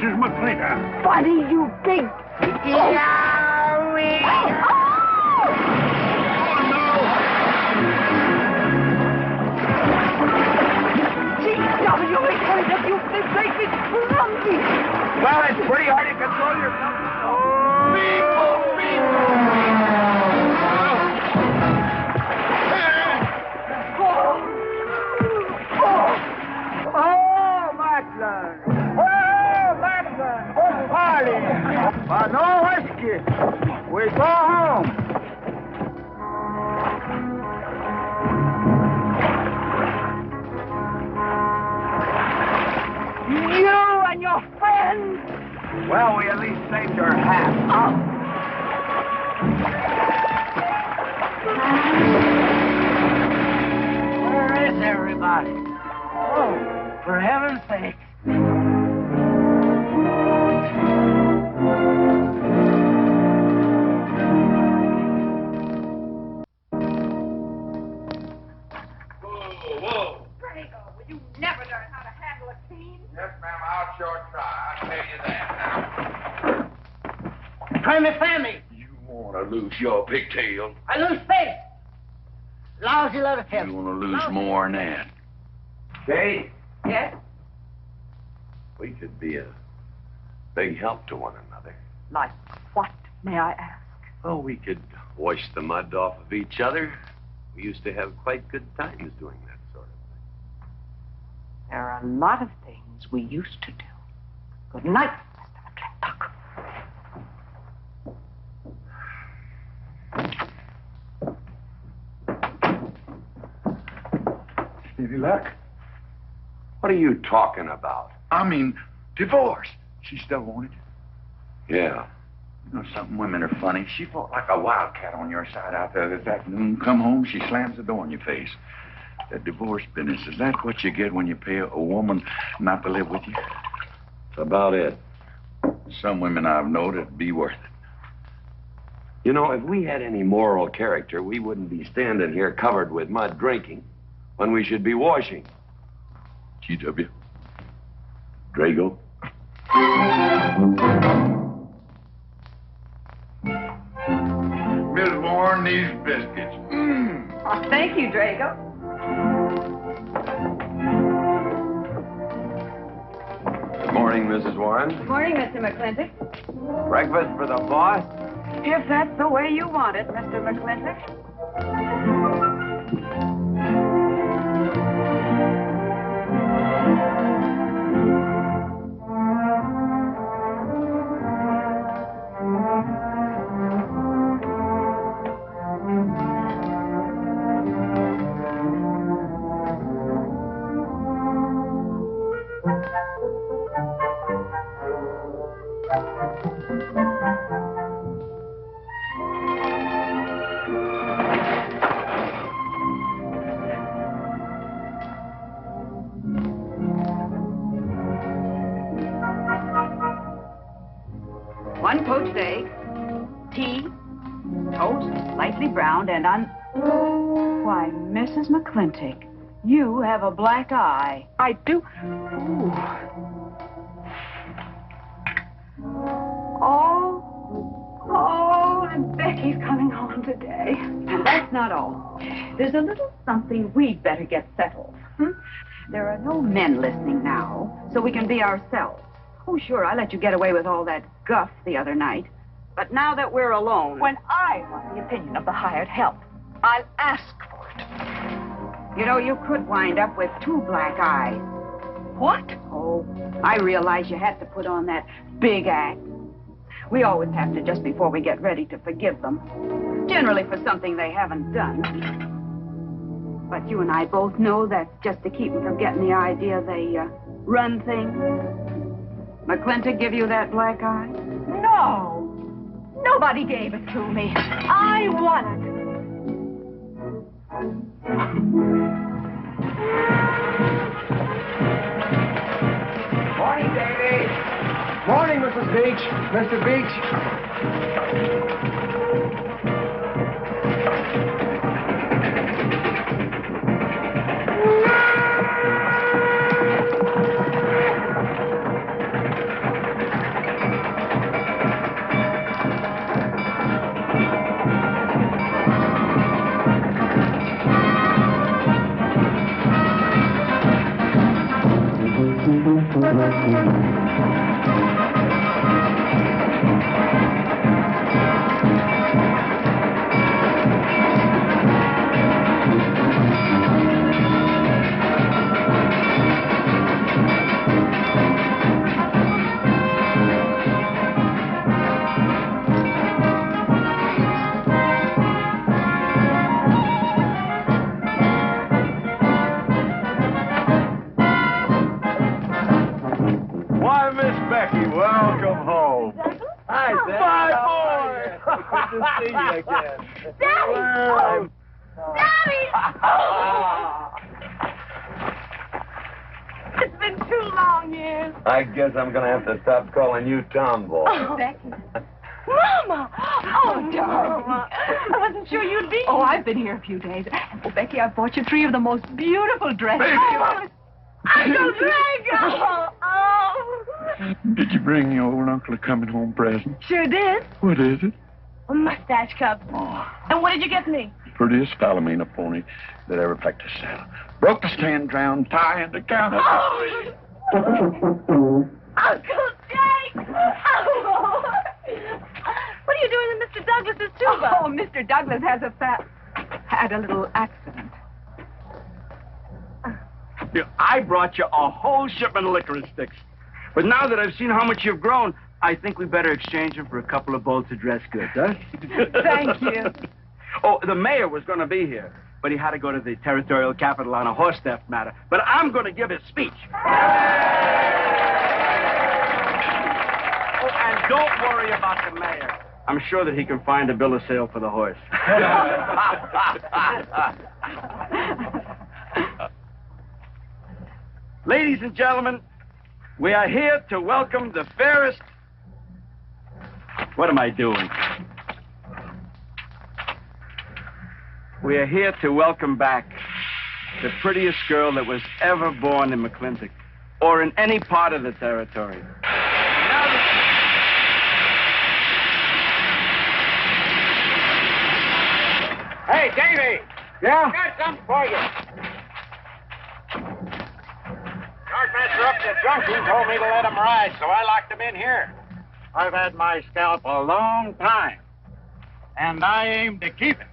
Mrs. Mclintock. Buddy, you big... G.W. McLintock, you make me clumsy. Well, it's pretty hard to control yourself. Oh, Mackler! Oh, Mackler! Oh, party! No whiskey. We go home. You and your friends! Well, we at least saved your hat. Where is everybody? Oh, for heaven's sake. Whoa. Drago, will you never learn how to handle a team? Yes, ma'am, I'll sure try. I'll tell you that now. Try me, Sammy. You want to lose your pigtail? I lose faith. Lousy leather tip. You want to lose more than that? Kate, Yes? we could be a big help to one another. Like what, may I ask? Well, we could wash the mud off of each other. We used to have quite good times doing that sort of thing. There are a lot of things we used to do. Good night, Mr. McClintock. Any luck? What are you talking about? I mean, divorce. She still wanted you. Yeah. You know something? Women are funny. She fought like a wildcat on your side out there this afternoon. Come home, she slams the door in your face. That divorce business, is that what you get when you pay a woman not to live with you? That's about it. Some women I've known it'd be worth it. You know, if we had any moral character, we wouldn't be standing here covered with mud drinking when we should be washing. G.W. Drago. Miss Warren, these biscuits. Oh, thank you, Drago. Good morning, Mrs. Warren. Good morning, Mr. McClintock. Breakfast for the boss? If that's the way you want it, Mr. McClintock. One poached egg, tea, toast, lightly browned, and Why, Mrs. McClintock, you have a black eye. I do. Ooh. Oh, and Becky's coming home today. And that's not all. There's a little something we'd better get settled. There are no men listening now, so we can be ourselves. Oh, sure, I let you get away with all that guff the other night. But now that we're alone... When I want the opinion of the hired help, I'll ask for it. You know, you could wind up with 2 black eyes. What? Oh, I realize you had to put on that big act. We always have to just before we get ready to forgive them. Generally for something they haven't done. But you and I both know that's just to keep them from getting the idea they run things. McClintock give you that black eye? No. Nobody gave it to me. I won it. Morning, Davy. Morning, Mrs. Beach. Mr. Beach. to see you again. Daddy! Oh. Daddy! Oh. It's been 2 long years. I guess I'm going to have to stop calling you Tomboy. Oh, Becky. Mama! Oh, darling. I wasn't sure you'd be. Oh, I've been here a few days. Oh, Becky, I bought you 3 of the most beautiful dresses. Uncle Drago! Oh! Did you bring your old uncle a coming home present? Sure did. What is it? A mustache cup. And what did you get me? Prettiest Palomino pony that ever packed a saddle. Broke the stand, drowned, tie, and the counter. Oh. Uncle Jake! Oh. What are you doing in Mr. Douglas's tuba? Oh, Mr. Douglas had a little accident. I brought you a whole shipment of licorice sticks. But now that I've seen how much you've grown, I think we better exchange them for a couple of bolts of dress goods, huh? Thank you. Oh, the mayor was going to be here, but he had to go to the territorial capital on a horse theft matter. But I'm going to give his speech. Oh, and don't worry about the mayor. I'm sure that he can find a bill of sale for the horse. Ladies and gentlemen, we are here to welcome the fairest... What am I doing? We are here to welcome back the prettiest girl that was ever born in Mclintock, or in any part of the territory. Hey, Davey! Yeah? Got something for you. Yardmaster up the junction told me to let him ride, so I locked him in here. I've had my scalp a long time, and I aim to keep it.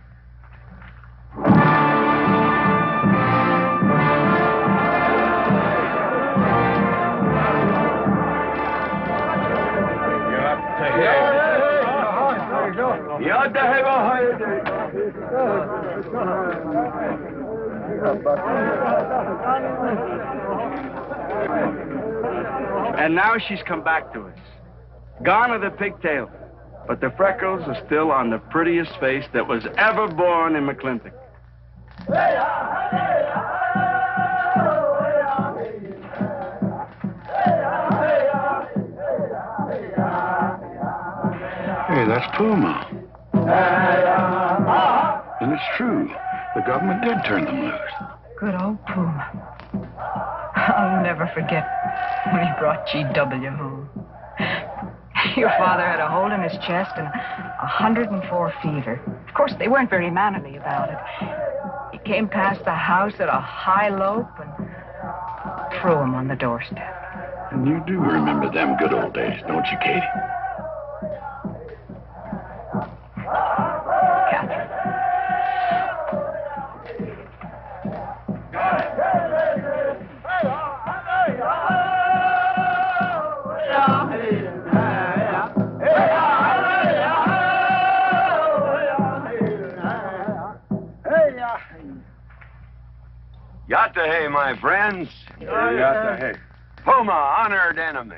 And now she's come back to us. Gone are the pigtails, but the freckles are still on the prettiest face that was ever born in Mclintock. Hey, that's Puma. And it's true. The government did turn them loose. Good old Puma. I'll never forget when he brought G.W. home. Your father had a hole in his chest and 104 fever. Of course, they weren't very mannerly about it. He came past the house at a high lope and threw him on the doorstep. And you do remember them good old days, don't you, Katie? Yatta hey, my friends. Yatta hey. Puma, honored enemy.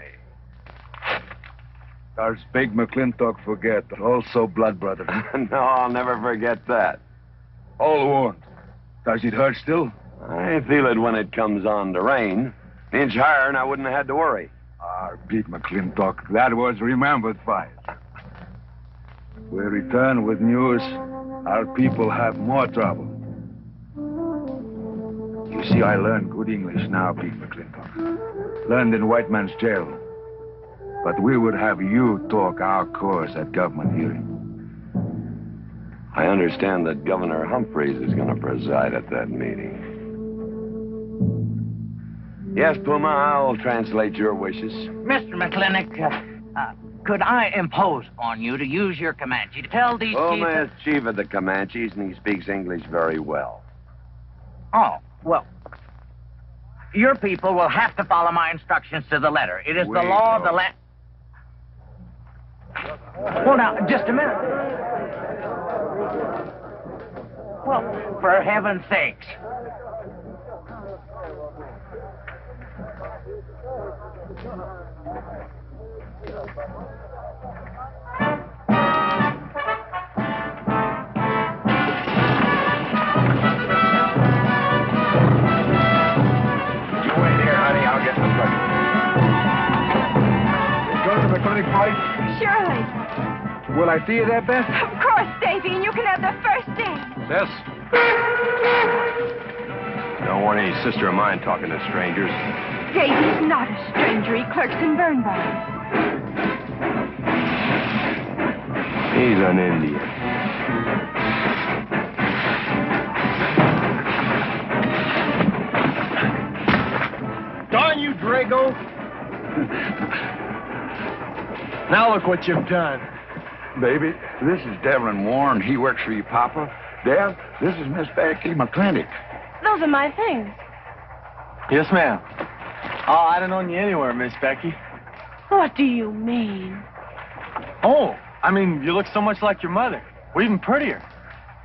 Does big Mclintock forget, also blood brother? No, I'll never forget that. All wound. Does it hurt still? I feel it when it comes on to rain. An inch higher and I wouldn't have had to worry. Our big Mclintock, that was remembered fight. We return with news our people have more trouble. You see, I learned good English now, big Mclintock. Learned in white man's jail. But we would have you talk our cause at government hearing. I understand that Governor Humphreys is going to preside at that meeting. Yes, Puma, I'll translate your wishes. Mr. McClintock, could I impose on you to use your Comanche to tell these Puma is chief of the Comanches, and he speaks English very well. Oh, well, your people will have to follow my instructions to the letter. It is the law of the land. Well, now, just a minute. Well, for heaven's sakes. idea there, Beth? Of course, Davy, and you can have the first date. Sis? Don't want any sister of mine talking to strangers. Davy's not a stranger. He clerks in Birnbaum. He's an Indian. Darn you, Drago! Now look what you've done. Baby, this is Devlin Warren. He works for your papa. Dev, this is Miss Becky McClintock. Those are my things. Yes, ma'am. Oh, I don't own you anywhere, Miss Becky. What do you mean? Oh, I mean, you look so much like your mother. Well, even prettier.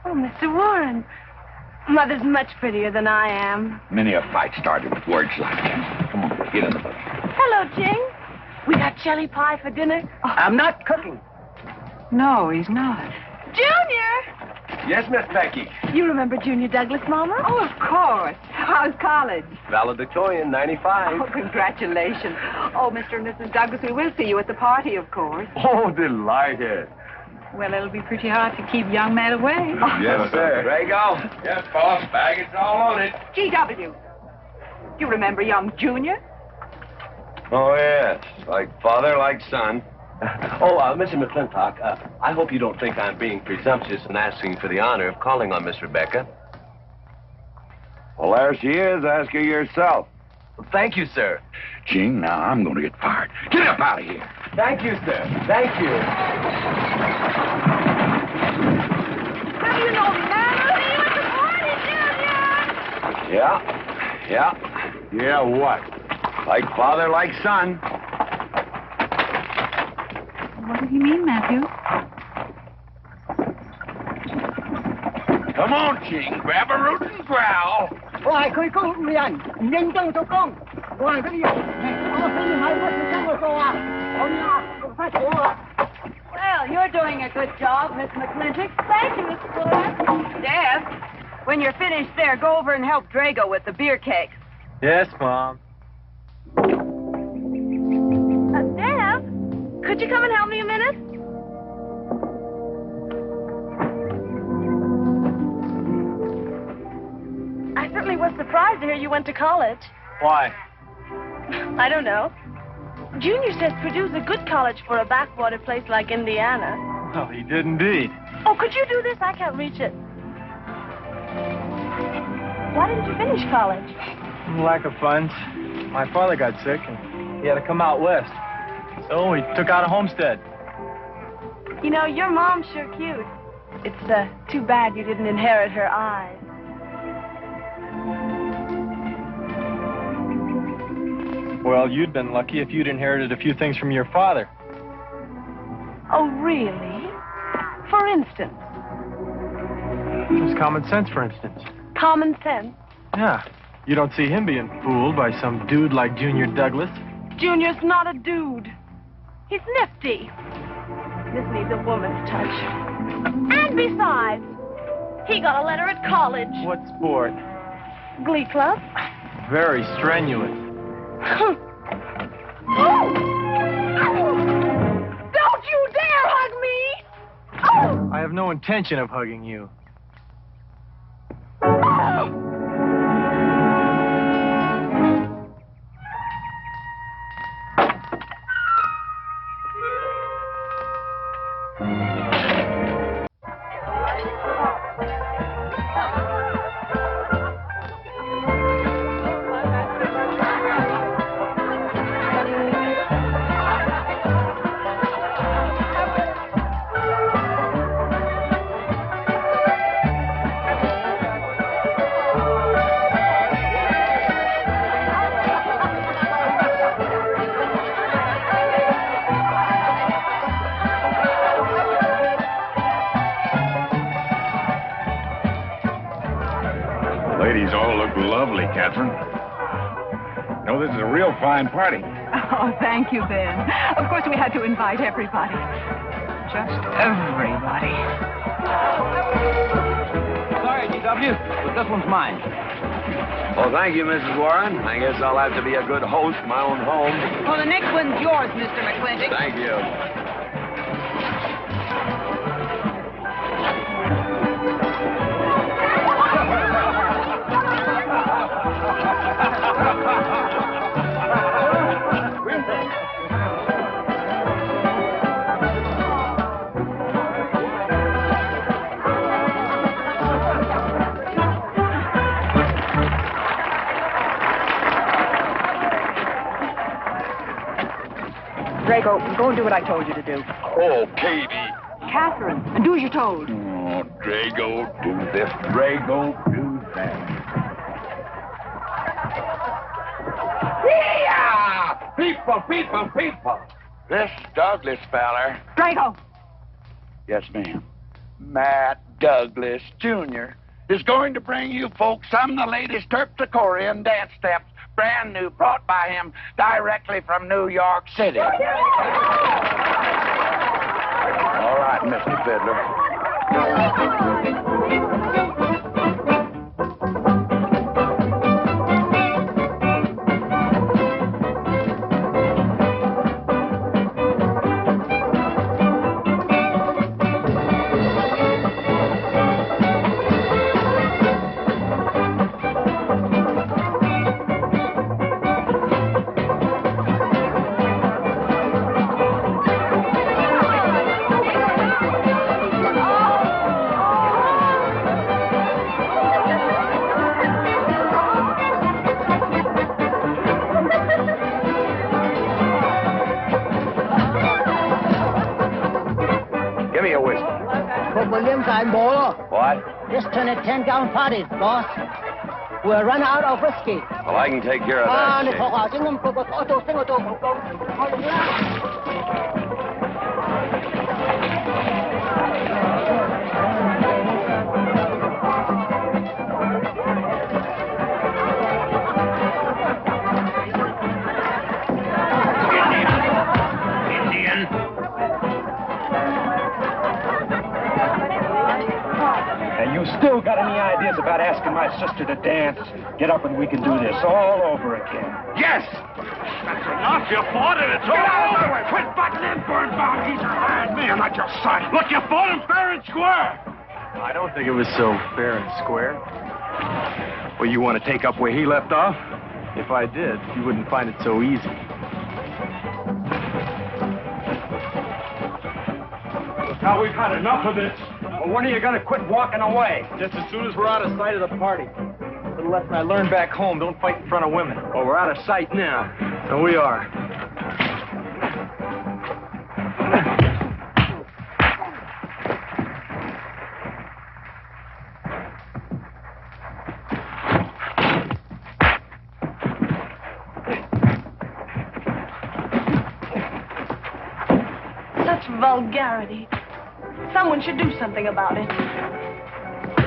Oh, Mr. Warren. Mother's much prettier than I am. Many a fight started with words like that. Come on, get in the boat. Hello, Jing. We got jelly pie for dinner. Oh, I'm not cooking. No, he's not. Junior! Yes, Miss Becky. You remember Junior Douglas, Mama? Oh, of course. How's college? Valedictorian, 95. Oh, congratulations. Oh, Mr. and Mrs. Douglas, we will see you at the party, of course. Oh, delighted. Well, it'll be pretty hard to keep young men away. Yes, sir. Drago. Yes, boss. Baggage all on it. G.W. You remember young Junior? Oh, yes. Like father, like son. Mr. McClintock, I hope you don't think I'm being presumptuous in asking for the honor of calling on Miss Rebecca. Well, there she is. Ask her yourself. Well, thank you, sir. Gene, now I'm going to get fired. Get up out of here. Thank you, sir. Thank you. Have you no manners? See you at the party, Junior! Yeah. Yeah, what? Like father, like son. What does he mean, Matthew? Come on, Gene. Grab a root and growl. Well, you're doing a good job, Miss McClintock. Thank you, Miss Fuller. Deb, when you're finished there, go over and help Drago with the beer cakes. Yes, Mom. Deb, could you come and help me a minute? I certainly was surprised to hear you went to college. Why? I don't know. Junior says Purdue's a good college for a backwater place like Indiana. Well, he did indeed. Oh, could you do this? I can't reach it. Why didn't you finish college? Lack of funds. My father got sick, and he had to come out west. So he took out a homestead. You know, your mom's sure cute. It's too bad you didn't inherit her eyes. Well, you'd been lucky if you'd inherited a few things from your father. Oh, really? For instance? Just common sense, for instance. Common sense. Yeah. You don't see him being fooled by some dude like Junior Douglas. Junior's not a dude. He's nifty. This needs a woman's touch. And besides, he got a letter at college. What sport? Glee club. Very strenuous. Don't you dare hug me! I have no intention of hugging you. Ladies all look lovely, Catherine. No, this is a real fine party. Oh, thank you, Ben. Of course, we had to invite everybody. Just everybody. Sorry, GW, but this one's mine. Well, thank you, Mrs. Warren. I guess I'll have to be a good host in my own home. Well, the next one's yours, Mr. McClintock. Thank you. Draco, go and do what I told you to do. Oh, Katie. Catherine, and do as you're told. Oh, Drago, do this. Drago, do that. Yeah! People! This Douglas feller. Draco! Yes, ma'am. Matt Douglas, Jr. is going to bring you folks some of the latest Terpsichorean dance steps, brand new, brought by him directly from New York City. All right, Mr. Fiddler. What? Just turn it 10-gallon parties, boss. We'll run out of whiskey. Well, I can take care of that. Shake. Still got any ideas about asking my sister to dance? Get up and we can do this all over again. Yes! That's enough. You fought it. It's all over. Quit butting in, Birnbaum. He's a hired man, not your son. Look, you fought him fair and square. I don't think it was so fair and square. Well, you want to take up where he left off? If I did, you wouldn't find it so easy. Now we've had enough of this. Well, when are you going to quit walking away? Just as soon as we're out of sight of the party. A little lesson I learned back home, don't fight in front of women. Well, we're out of sight now. So we are. Such vulgarity. Someone should do something about it.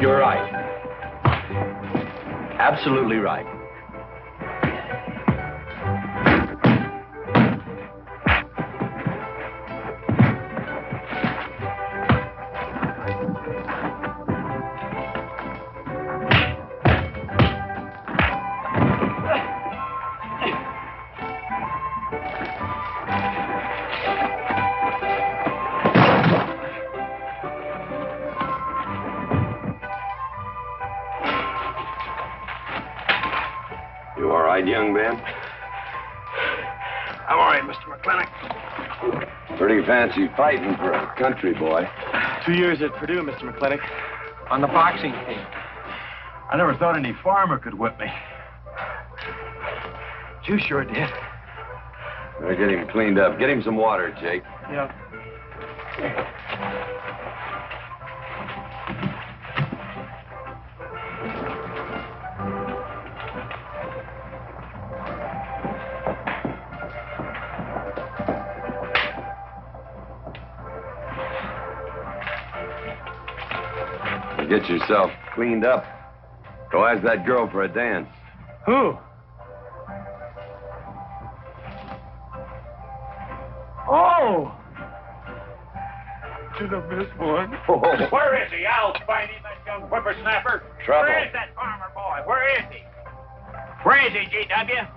You're right. Absolutely right. Young man? I'm all right, Mr. McClintock. Pretty fancy fighting for a country boy. 2 years at Purdue, Mr. McClintock, on the boxing team. I never thought any farmer could whip me. You sure did. Better get him cleaned up. Get him some water, Jake. Yeah. Get yourself cleaned up. Go ask that girl for a dance. Who? Oh! Did I miss one? Oh. Where is he? I'll find him, that young whippersnapper. Trouble. Where is that farmer boy? Where is he? Where is he, G.W.?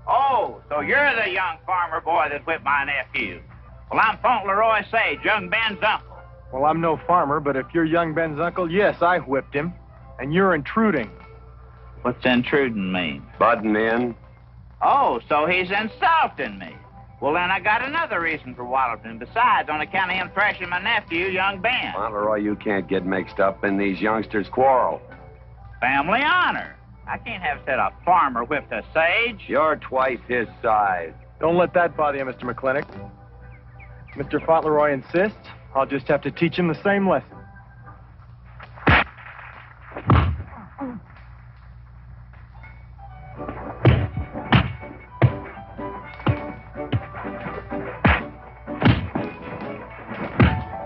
Oh, so you're the young farmer boy that whipped my nephew. Well, I'm Fauntleroy Sage, young Ben's uncle. Well, I'm no farmer, but if you're young Ben's uncle, yes, I whipped him. And you're intruding. What's intruding mean? Butting in. Oh, so he's insulting me. Well, then I got another reason for walloping him. Besides, on account of him thrashing my nephew, young Ben. Fauntleroy, you can't get mixed up in these youngsters' quarrel. Family honor. I can't have said a farmer whipped a sage. You're twice his size. Don't let that bother you, Mr. McClintock. Mr. Fauntleroy insists. I'll just have to teach him the same lesson.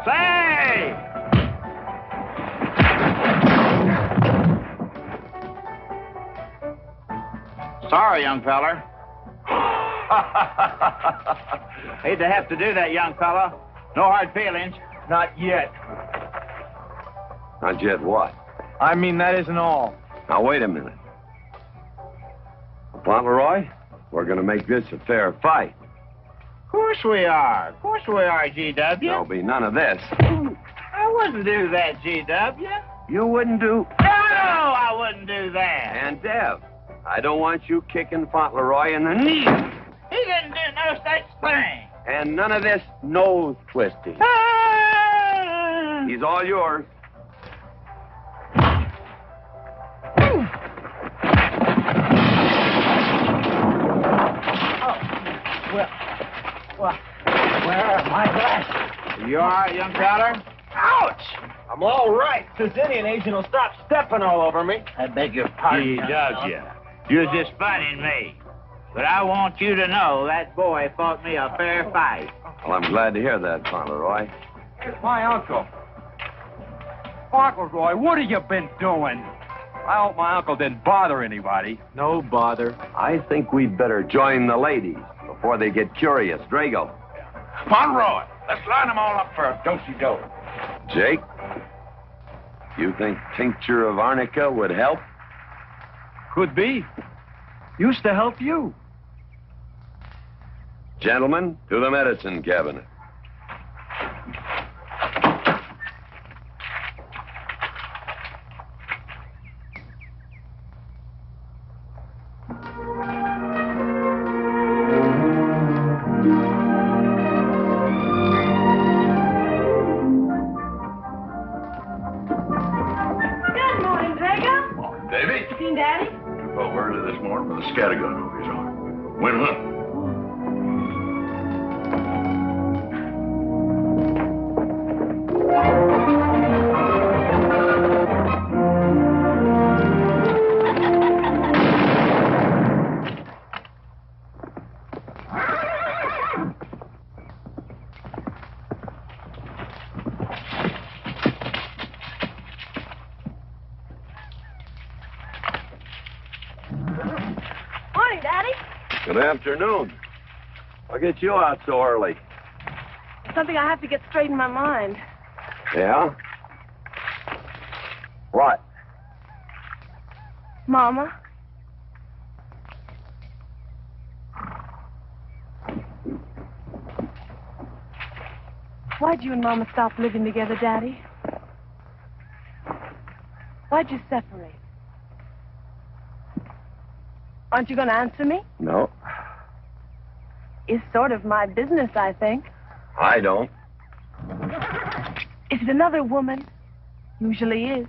Say! Sorry, young feller. Hate to have to do that, young fella. No hard feelings. Not yet. Not yet what? I mean, that isn't all. Now, wait a minute. Fauntleroy, we're going to make this a fair fight. Of course we are. Of course we are, G.W. There'll be none of this. I wouldn't do that, G.W. You wouldn't do... No, I wouldn't do that. And Dev, I don't want you kicking Fauntleroy in the knee. He didn't do no such thing. And none of this nose twisting. He's all yours. Well, where are my glasses? You all right, young feller? Ouch! I'm all right. This Indian agent will stop stepping all over me. I beg your pardon. G.W. You're just funning me. But I want you to know that boy fought me a fair fight. Well, I'm glad to hear that, Fauntleroy. It's my uncle. Fauntleroy, what have you been doing? I hope my uncle didn't bother anybody. No bother. I think we'd better join the ladies before they get curious. Drago. Fauntleroy, let's line them all up for a do-si-do. Jake, you think tincture of arnica would help? Could be. Used to help you. Gentlemen, to the medicine cabinet. Good morning, Drago. Davy? Seen Daddy? Well, word of this morning with a scattergun over his arm. Went hunting. Morning, Daddy. Good afternoon. I'll get you out so early. Something I have to get straight in my mind. Yeah? What? Mama? Why'd you and Mama stop living together, Daddy? Why'd you separate? Aren't you going to answer me? No, It's sort of my business, I think. I don't. Is it another woman? Usually is.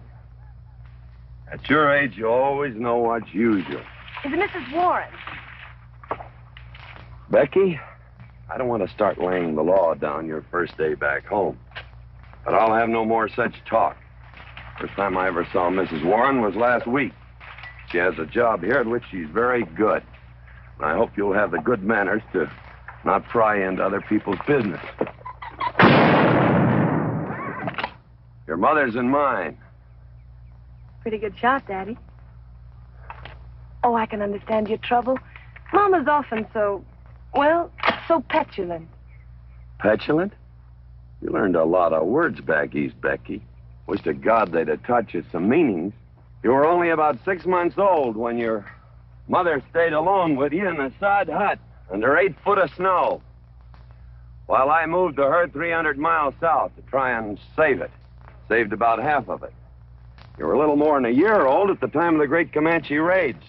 At your age, you always know what's usual. Is it Mrs. Warren? Becky, I don't want to start laying the law down your first day back home. But I'll have no more such talk. First time I ever saw Mrs. Warren was last week. She has a job here at which she's very good. And I hope you'll have the good manners to not pry into other people's business. Your mother's and mine. Pretty good shot, Daddy. Oh, I can understand your trouble. Mama's often so, well, so petulant. Petulant? You learned a lot of words back east, Becky. Wish to God they'd have taught you some meanings. You were only about 6 months old when your mother stayed alone with you in a sod hut under 8 foot of snow, while I moved the herd 300 miles south to try and save it. Saved about half of it. You were a little more than a year old at the time of the great Comanche raids.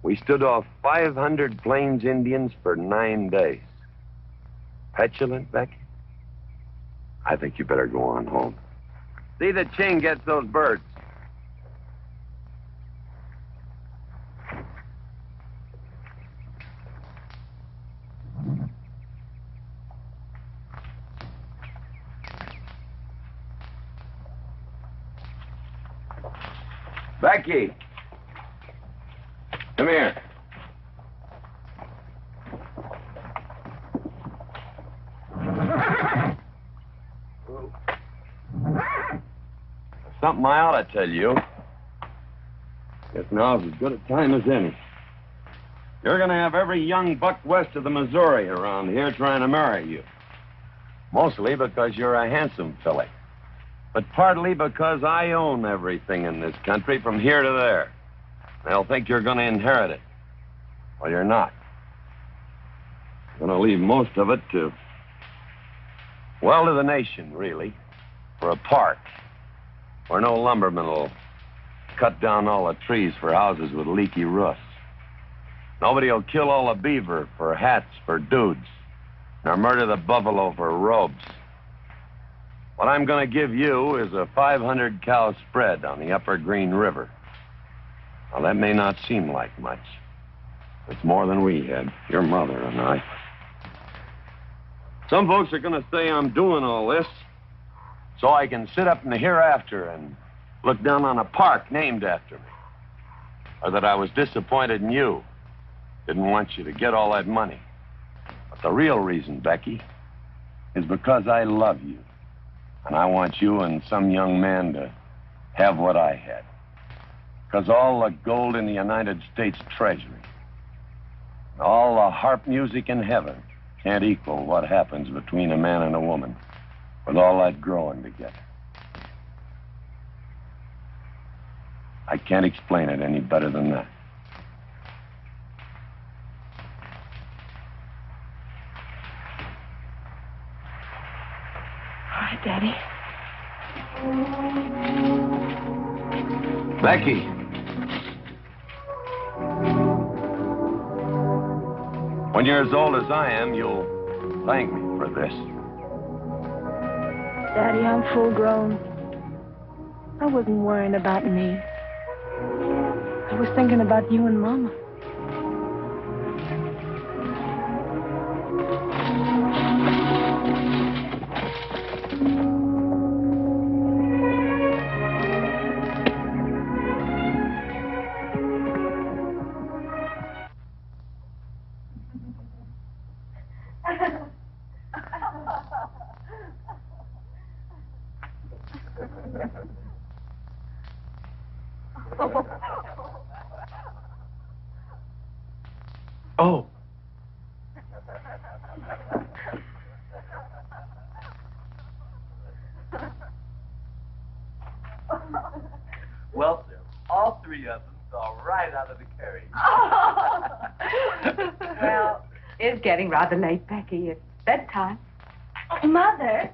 We stood off 500 Plains Indians for 9 days. Petulant, Becky? I think you better go on home. See that Ching gets those birds. Becky. Come here. Something I ought to tell you. Guess now's as good a time as any. You're going to have every young buck west of the Missouri around here trying to marry you. Mostly because you're a handsome filly. But partly because I own everything in this country from here to there. They'll think you're going to inherit it. Well, you're not. You're going to leave most of it to the nation, really. For a park. Where no lumberman will cut down all the trees for houses with leaky roofs. Nobody will kill all the beaver for hats for dudes, nor murder the buffalo for robes. What I'm going to give you is a 500-cow spread on the upper Green River. Now, that may not seem like much. It's more than we had, your mother and I. Some folks are going to say I'm doing all this so I can sit up in the hereafter and look down on a park named after me. Or that I was disappointed in you. Didn't want you to get all that money. But the real reason, Becky, is because I love you. And I want you and some young man to have what I had. Because all the gold in the United States Treasury, and all the harp music in heaven can't equal what happens between a man and a woman with all that growing together. I can't explain it any better than that. All right, Daddy. Becky. When you're as old as I am, you'll thank me for this. Daddy, I'm full grown. I wasn't worrying about me. I was thinking about you and Mama. Oh. Well, sir, all three of them saw right out of the carriage. Well, it's getting rather late, Becky. It's bedtime. Mother.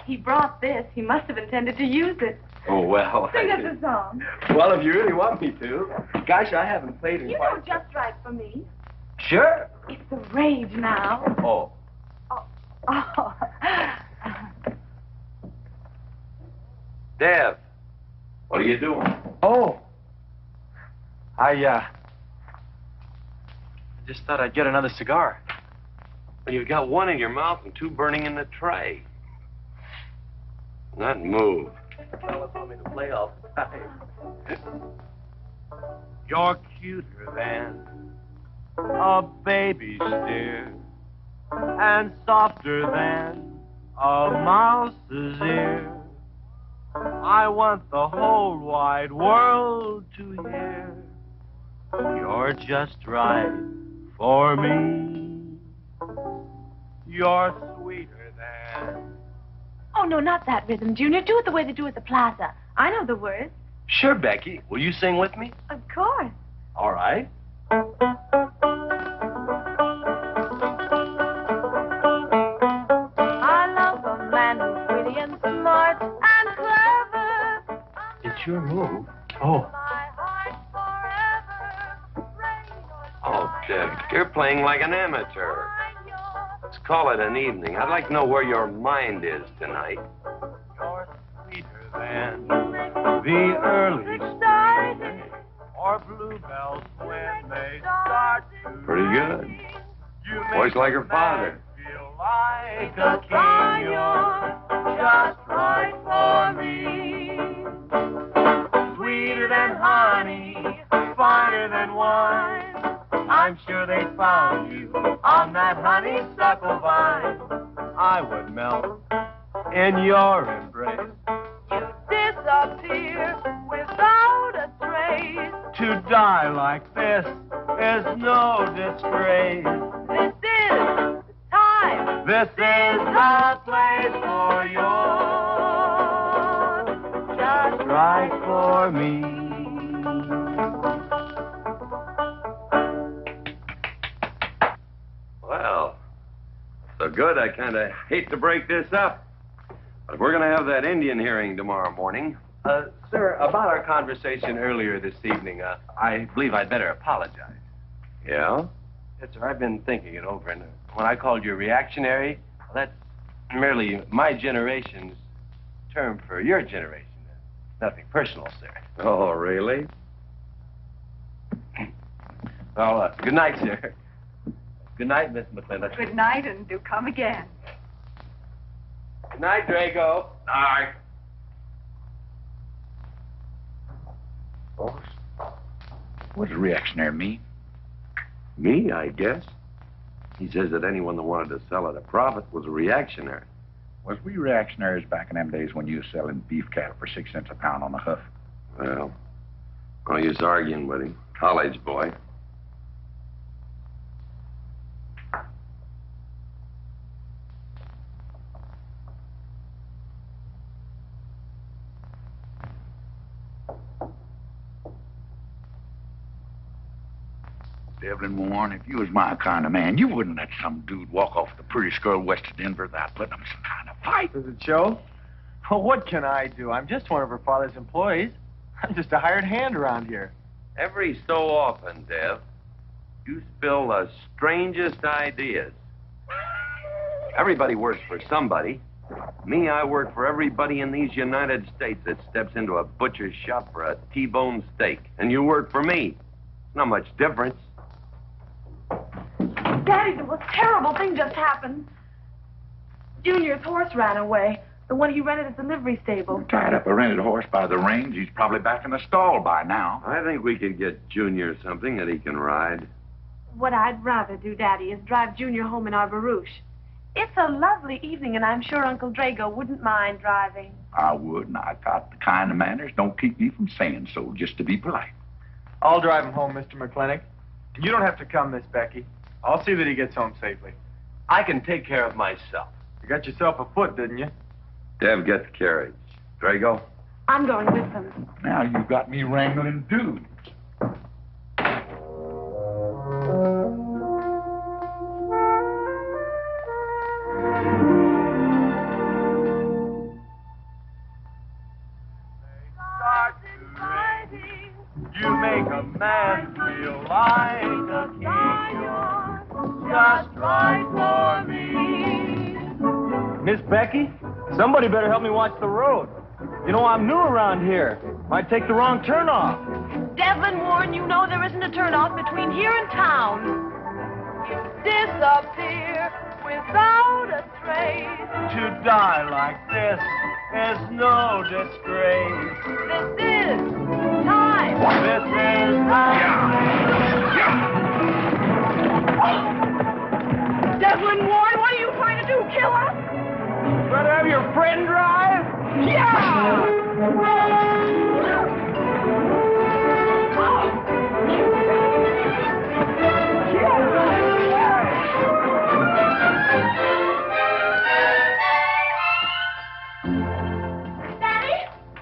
He brought this. He must have intended to use it. Oh, well. Sing us a song. Well, if you really want me to. Gosh, I haven't played in You quite... know just right for me. Sure. It's the rage now. Oh. Oh. Dev, what are you doing? Oh. I just thought I'd get another cigar. Well, you've got one in your mouth and two burning in the tray. Not move. Fellas want me to play all the time. You're cuter than a baby's dear, and softer than a mouse's ear. I want the whole wide world to hear. You're just right for me. You're sweeter than... Oh, no, not that rhythm, Junior. Do it the way they do at the plaza. I know the words. Sure, Becky. Will you sing with me? Of course. All right. I love a man who's witty and smart and clever. It's your move. Oh. Oh, Dev, you're playing like an amateur. Let's call it an evening. I'd like to know where your mind is tonight. You're sweeter than the early spring, or bluebells when they start to Pretty good. You Voice like her father. feel like a king. You're just right for me. Sweet wine. I'm sure they found you on that honeysuckle vine. I would melt in your embrace. Disappear without a trace. To die like this is no disgrace. This is the time. This is the place for yours. Just right for me. Well, so good, I kind of hate to break this up. But we're going to have that Indian hearing tomorrow morning. Sir, about our conversation earlier this evening, I believe I'd better apologize. Yeah? Yes, sir, I've been thinking it over, and when I called you reactionary, well, that's merely my generation's term for your generation. Nothing personal, sir. Oh, really? Well, good night, sir. Good night, Miss Mclintock. Good night, and do come again. Good night, Drago. Night. Boss, what does reactionary mean? Me, I guess. He says that anyone that wanted to sell at a profit was a reactionary. Was we reactionaries back in them days when you was selling beef cattle for 6 cents a pound on the hoof? Well, no use arguing with him. College boy. Devlin Warren, if you was my kind of man, you wouldn't let some dude walk off the prettiest girl west of Denver without putting him some kind of fight. Does it show? Well, what can I do? I'm just one of her father's employees. I'm just a hired hand around here. Every so often, Dev, you spill the strangest ideas. Everybody works for somebody. Me, I work for everybody in these United States that steps into a butcher's shop for a T-bone steak. And you work for me. Not much difference. Daddy, there was a terrible thing just happened. Junior's horse ran away. The one he rented at the livery stable. Tied up a rented horse by the reins. He's probably back in the stall by now. I think we could get Junior something that he can ride. What I'd rather do, Daddy, is drive Junior home in our barouche. It's a lovely evening, and I'm sure Uncle Drago wouldn't mind driving. I would, and I got the kind of manners don't keep me from saying so, just to be polite. I'll drive him home, Mr. McClintock. And you don't have to come, Miss Becky. I'll see that he gets home safely. I can take care of myself. You got yourself a foot, didn't you? Dev, get the carriage. Drago? I'm going with them. Now you've got me wrangling dudes. You make a man feel like a king. Just right for me. Miss Becky, somebody better help me watch the road. You know, I'm new around here. Might take the wrong turn off. Devlin Warren, you know there isn't a turnoff between here and town. Disappear without a trace. To die like this is no disgrace. This is time. This is Devlin Warren, what are you trying to do? Kill us? Better have your friend drive?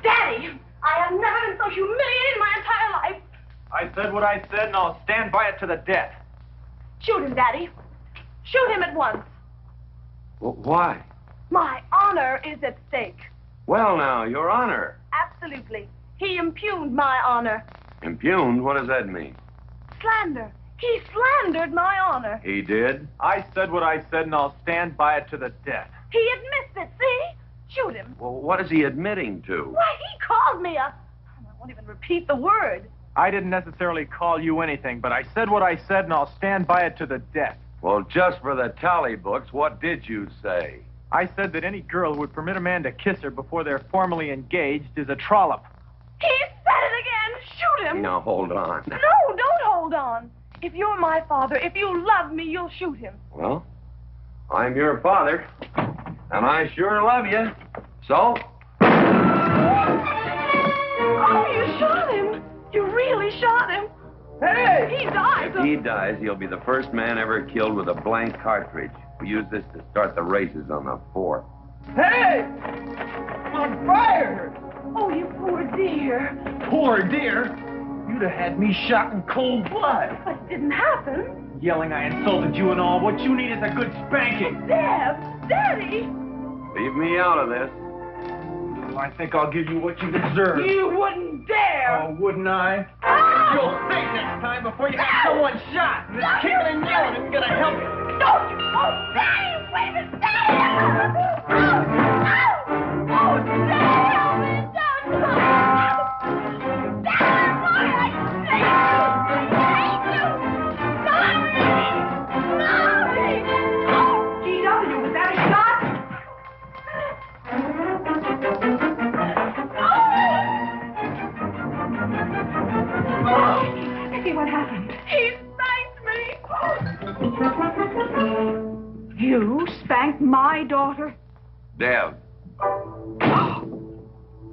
Daddy, I have never been so humiliated in my entire life. I said what I said, and I'll stand by it to the death. Shoot him, Daddy. Shoot him at once. Well, why? My honor is at stake. Well, now, Your Honor. Absolutely. He impugned my honor. Impugned? What does that mean? Slander. He slandered my honor. He did? I said what I said, and I'll stand by it to the death. He admits it, see? Shoot him. Well, what is he admitting to? Why, he called me a... I won't even repeat the word. I didn't necessarily call you anything, but I said what I said, and I'll stand by it to the death. Well, just for the tally books, what did you say? I said that any girl who would permit a man to kiss her before they're formally engaged is a trollop. He said it again. Shoot shoot him. Now, hold on. No, don't hold on. If you're my father, if you love me, you'll shoot him. Well, I'm your father, and I sure love you. So? Oh, you shot him. You really shot him. Hey! He died. If he dies, he'll be the first man ever killed with a blank cartridge. We use this to start the races on the 4th. Hey! I'm on fire! Oh, you poor dear. Poor dear? You'd have had me shot in cold blood. But it didn't happen. Yelling I insulted you and all. What you need is a good spanking. Deb! Daddy! Leave me out of this. Well, I think I'll give you what you deserve. You wouldn't dare! Oh, wouldn't I? You'll think next time before you have someone shot. And this kicking and yelling isn't gonna help you. Don't you! Oh, Daddy! Wait a minute! Daddy! Oh, Daddy! Help me! Don't! Daddy, boy, I hate you! Sorry! Oh, G.W., was that a shot? Vicky, what happened? He spanked me! You spanked my daughter? Dev.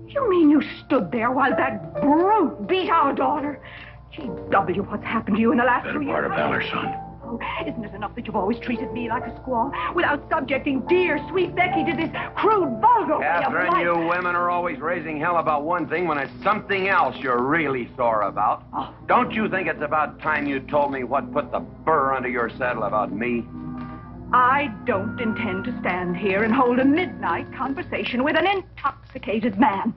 You mean you stood there while that brute beat our daughter? G.W., what's happened to you in the last 2 years? Part of valor, son. Oh, isn't it enough that you've always treated me like a squaw without subjecting dear, sweet Becky to this crude, vulgar way of Catherine, life? you women are always raising hell about one thing when it's something else you're really sore about. Oh. Don't you think it's about time you told me what put the burr under your saddle about me? I don't intend to stand here and hold a midnight conversation with an intoxicated man.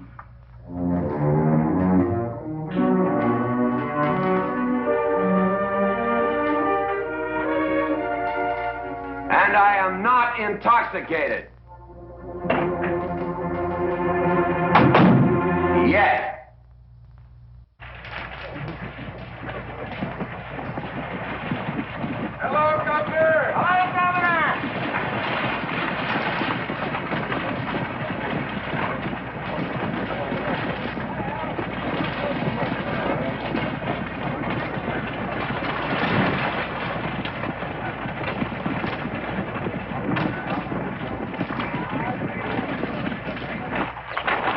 And I am not intoxicated. Yet. Hello, Governor! Hello, Governor!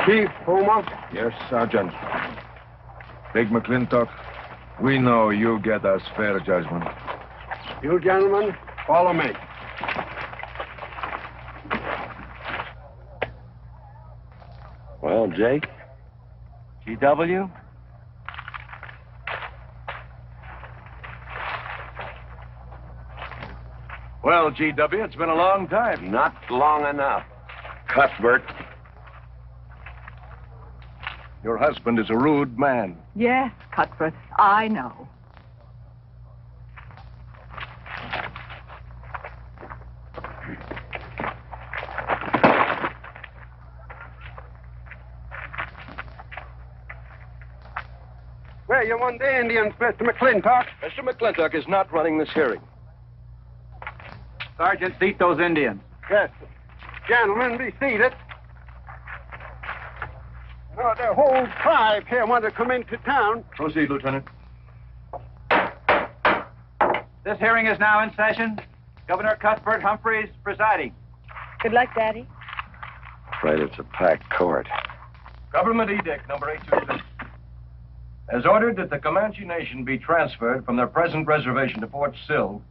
Chief Puma? Yes, Sergeant. Big McClintock, we know you get us fair judgment. You gentlemen, follow me. Well, Jake? G.W.? Well, G.W., it's been a long time. Not long enough. Cuthbert. Your husband is a rude man. Yes, Cuthbert, I know. Where you want the Indians, Mr. McClintock? Mr. McClintock is not running this hearing. Sergeant, seat those Indians. Yes. Gentlemen, be seated. Oh, the whole tribe here want to come into town. Proceed, Lieutenant. This hearing is now in session. Governor Cuthbert Humphreys presiding. Good luck, Daddy. Afraid it's a packed court. Government Edict number 826 has ordered that the Comanche Nation be transferred from their present reservation to Fort Sill.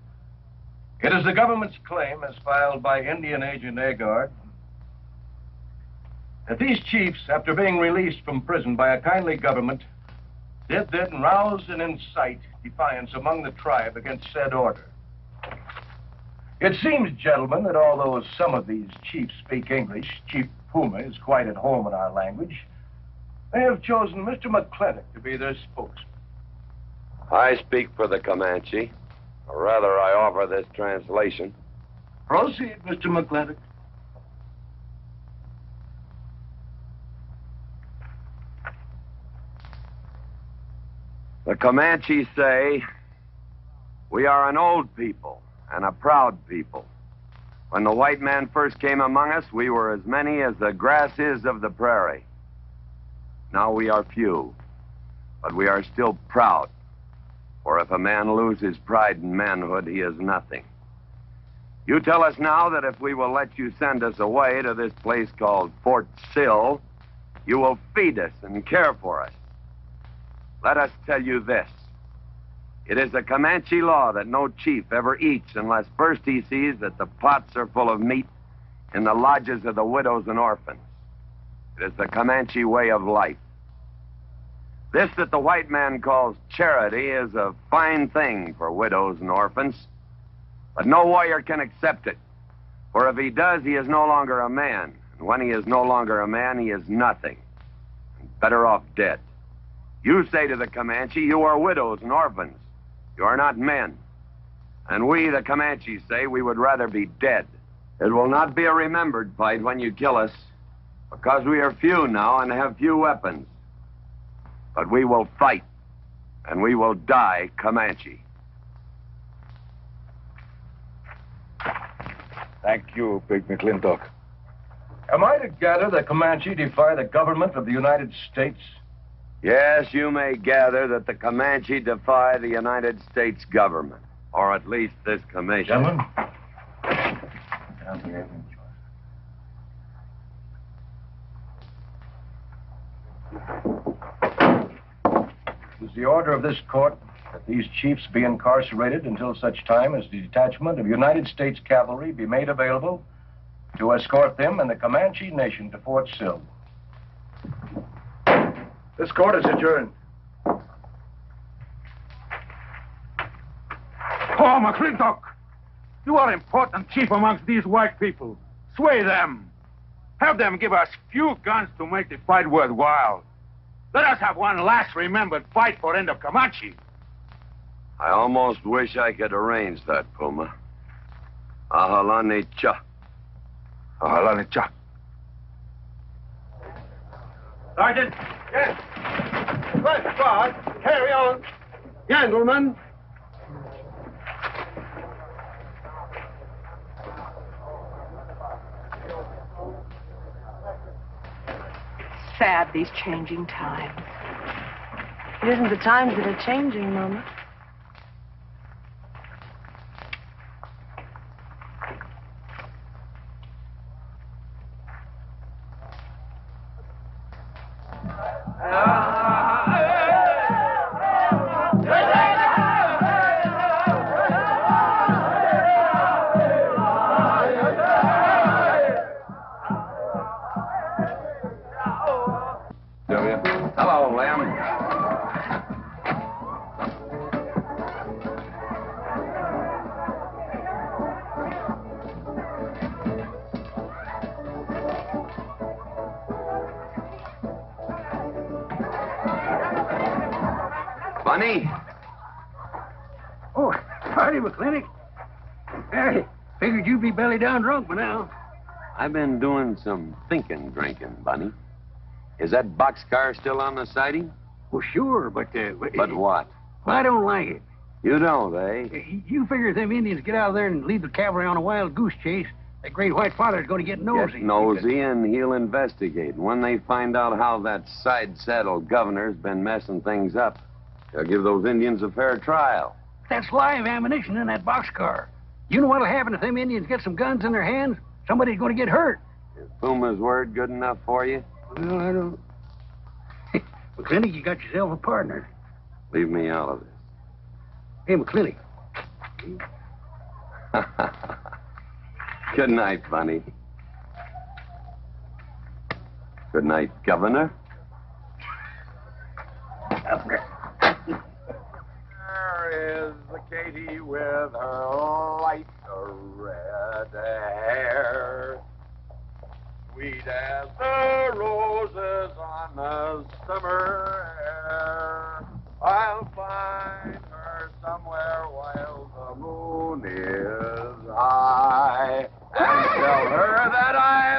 It is the government's claim, as filed by Indian Agent Agard, that these chiefs, after being released from prison by a kindly government, did then rouse and incite defiance among the tribe against said order. It seems, gentlemen, that although some of these chiefs speak English, Chief Puma is quite at home in our language, they have chosen Mr. McClintock to be their spokesman. I speak for the Comanche. Or rather, I offer this translation. Proceed, Mr. McClintock. The Comanche say, we are an old people and a proud people. When the white man first came among us, we were as many as the grass is of the prairie. Now we are few, But we are still proud. For if a man lose his pride in manhood, he is nothing. You tell us now that if we will let you send us away to this place called Fort Sill, you will feed us and care for us. Let us tell you this. It is a Comanche law that no chief ever eats unless first he sees that the pots are full of meat in the lodges of the widows and orphans. It is the Comanche way of life. This that the white man calls charity is a fine thing for widows and orphans, but no warrior can accept it. For if he does, he is no longer a man. And when he is no longer a man, he is nothing. And better off dead. You say to the Comanche, you are widows and orphans. You are not men. And we, the Comanches, say we would rather be dead. It will not be a remembered fight when you kill us, because we are few now and have few weapons. But we will fight, and we will die Comanche. Thank you, Big Mclintock. Am I to gather that Comanche defy the government of the United States? Yes, you may gather that the Comanche defy the United States government, or at least this commission. Gentlemen. It is the order of this court that these chiefs be incarcerated until such time as the detachment of United States cavalry be made available to escort them and the Comanche nation to Fort Sill. This court is adjourned. Oh, Mclintock! You are important chief amongst these white people. Sway them. Have them give us few guns to make the fight worthwhile. Let us have one last remembered fight for end of Comanche. I almost wish I could arrange that, Puma. Ahalani cha. Ahalani cha. Sergeant. Yes. First guard. Carry on. Gentlemen. Sad, these changing times. It isn't the times that are changing, Mama. Hello, Lamb. Bunny? Oh, howdy, McClintock. Hey, figured you'd be belly down drunk by now. I've been doing some drinking, Bunny. Is that boxcar still on the siding? Well, sure, but... But what? Well, I don't like it. You don't, eh? You figure if them Indians get out of there and lead the cavalry on a wild goose chase, that great white father's going to get nosy. Get nosy, and he'll investigate. And when they find out how that side-saddle governor's been messing things up, they'll give those Indians a fair trial. That's live ammunition in that boxcar. You know what'll happen if them Indians get some guns in their hands? Somebody's going to get hurt. Is Puma's word good enough for you? Well, I don't... McClintock, you got yourself a partner. Leave me out of this. Hey, McClintock. Good night, Bunny. Good night, Governor. There is the Katie with her light red hair, sweet as the roses on the summer air. I'll find her somewhere while the moon is high, and tell her that I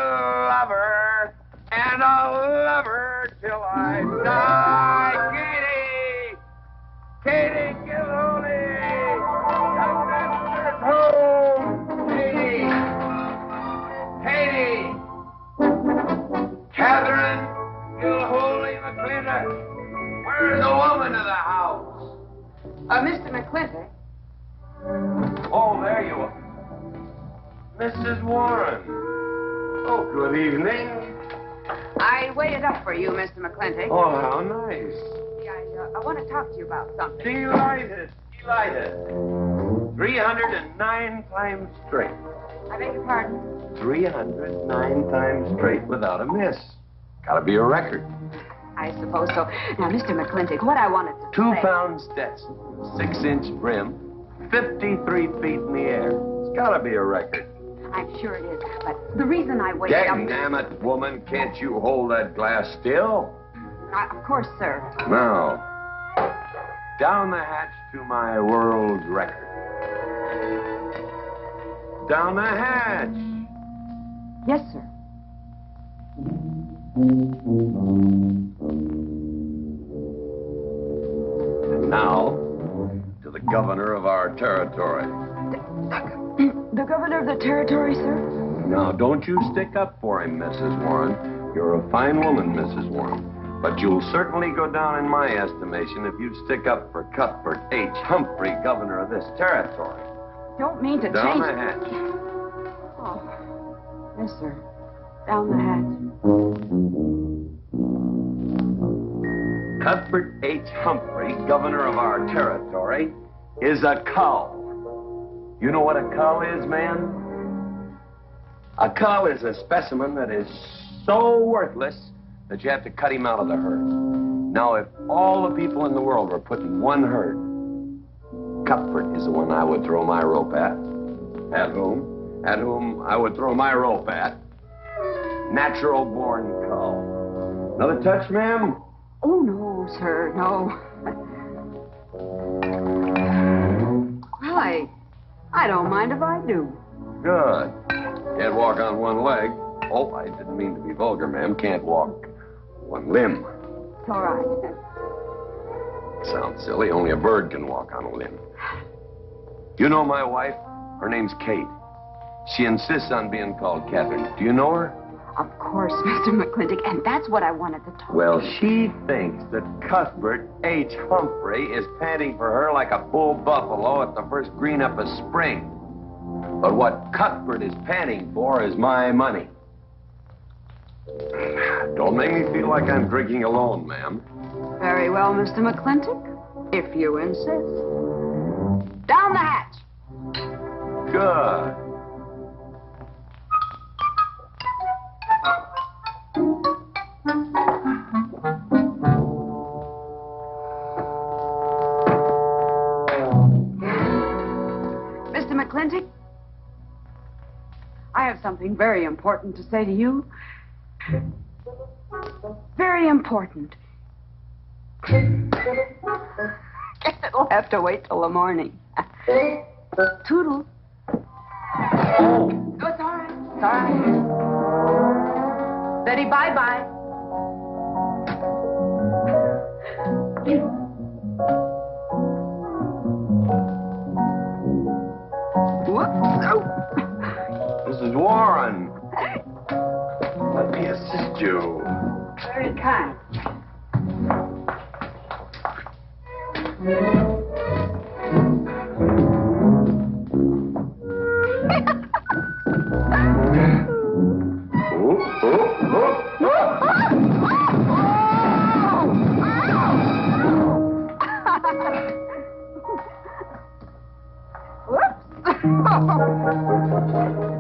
love her, and I'll love her till I die. Katie Gilhooly, young master's home. Katie, Catherine Gilhooly McLaglen, where's the woman? Mr. Mclintock. Oh, there you are. Mrs. Warren. Oh, good evening. I waited up for you, Mr. Mclintock. Oh, how nice. I want to talk to you about something. Delighted. 309 times straight. I beg your pardon? 309 times straight without a miss. Gotta be a record. I suppose so. Now, Mr. Mclintock, what I wanted to 2 say... pound Stetson, 6-inch brim, 53 feet in the air. It's gotta be a record. I'm sure it is, but the reason I waited... Damn it, woman, can't you hold that glass still? Of course, sir. Now, down the hatch to my world record. Down the hatch. Yes, sir. And now, to the governor of our territory. The governor of the territory, sir? Now, don't you stick up for him, Mrs. Warren. You're a fine woman, Mrs. Warren. But you'll certainly go down in my estimation if you stick up for Cuthbert H. Humphrey, governor of this territory. Don't mean to Down change... the hatch. Oh, yes, sir. Down the hatch. Cuthbert H. Humphrey, governor of our territory, is a cull. You know what a cull is, man? A cull is a specimen that is so worthless that you have to cut him out of the herd. Now, if all the people in the world were put in one herd, Cuthbert is the one I would throw my rope at. At whom I would throw my rope at. Natural born cull. Another touch, ma'am? Oh, no, sir, no. Well, I don't mind if I do. Good. Can't walk on one leg. Oh, I didn't mean to be vulgar, ma'am. Can't walk one limb. It's all right. Sounds silly. Only a bird can walk on a limb. You know my wife? Her name's Kate. She insists on being called Catherine. Do you know her? Of course, Mr. Mclintock, and that's what I wanted to talk Well, to you. she thinks that Cuthbert H. Humphrey is panting for her like a bull buffalo at the first green up of spring. But what Cuthbert is panting for is my money. Don't make me feel like I'm drinking alone, ma'am. Very well, Mr. Mclintock, if you insist. Down the hatch. Good. Mr. Mclintock, I have something very important to say to you. Very important. Guess it'll have to wait till the morning. Toodle. Oh, it's all right. It's all right. Betty, bye-bye. Whoops. Oh. Mrs. Warren. Let me assist you. Very kind. Whoops.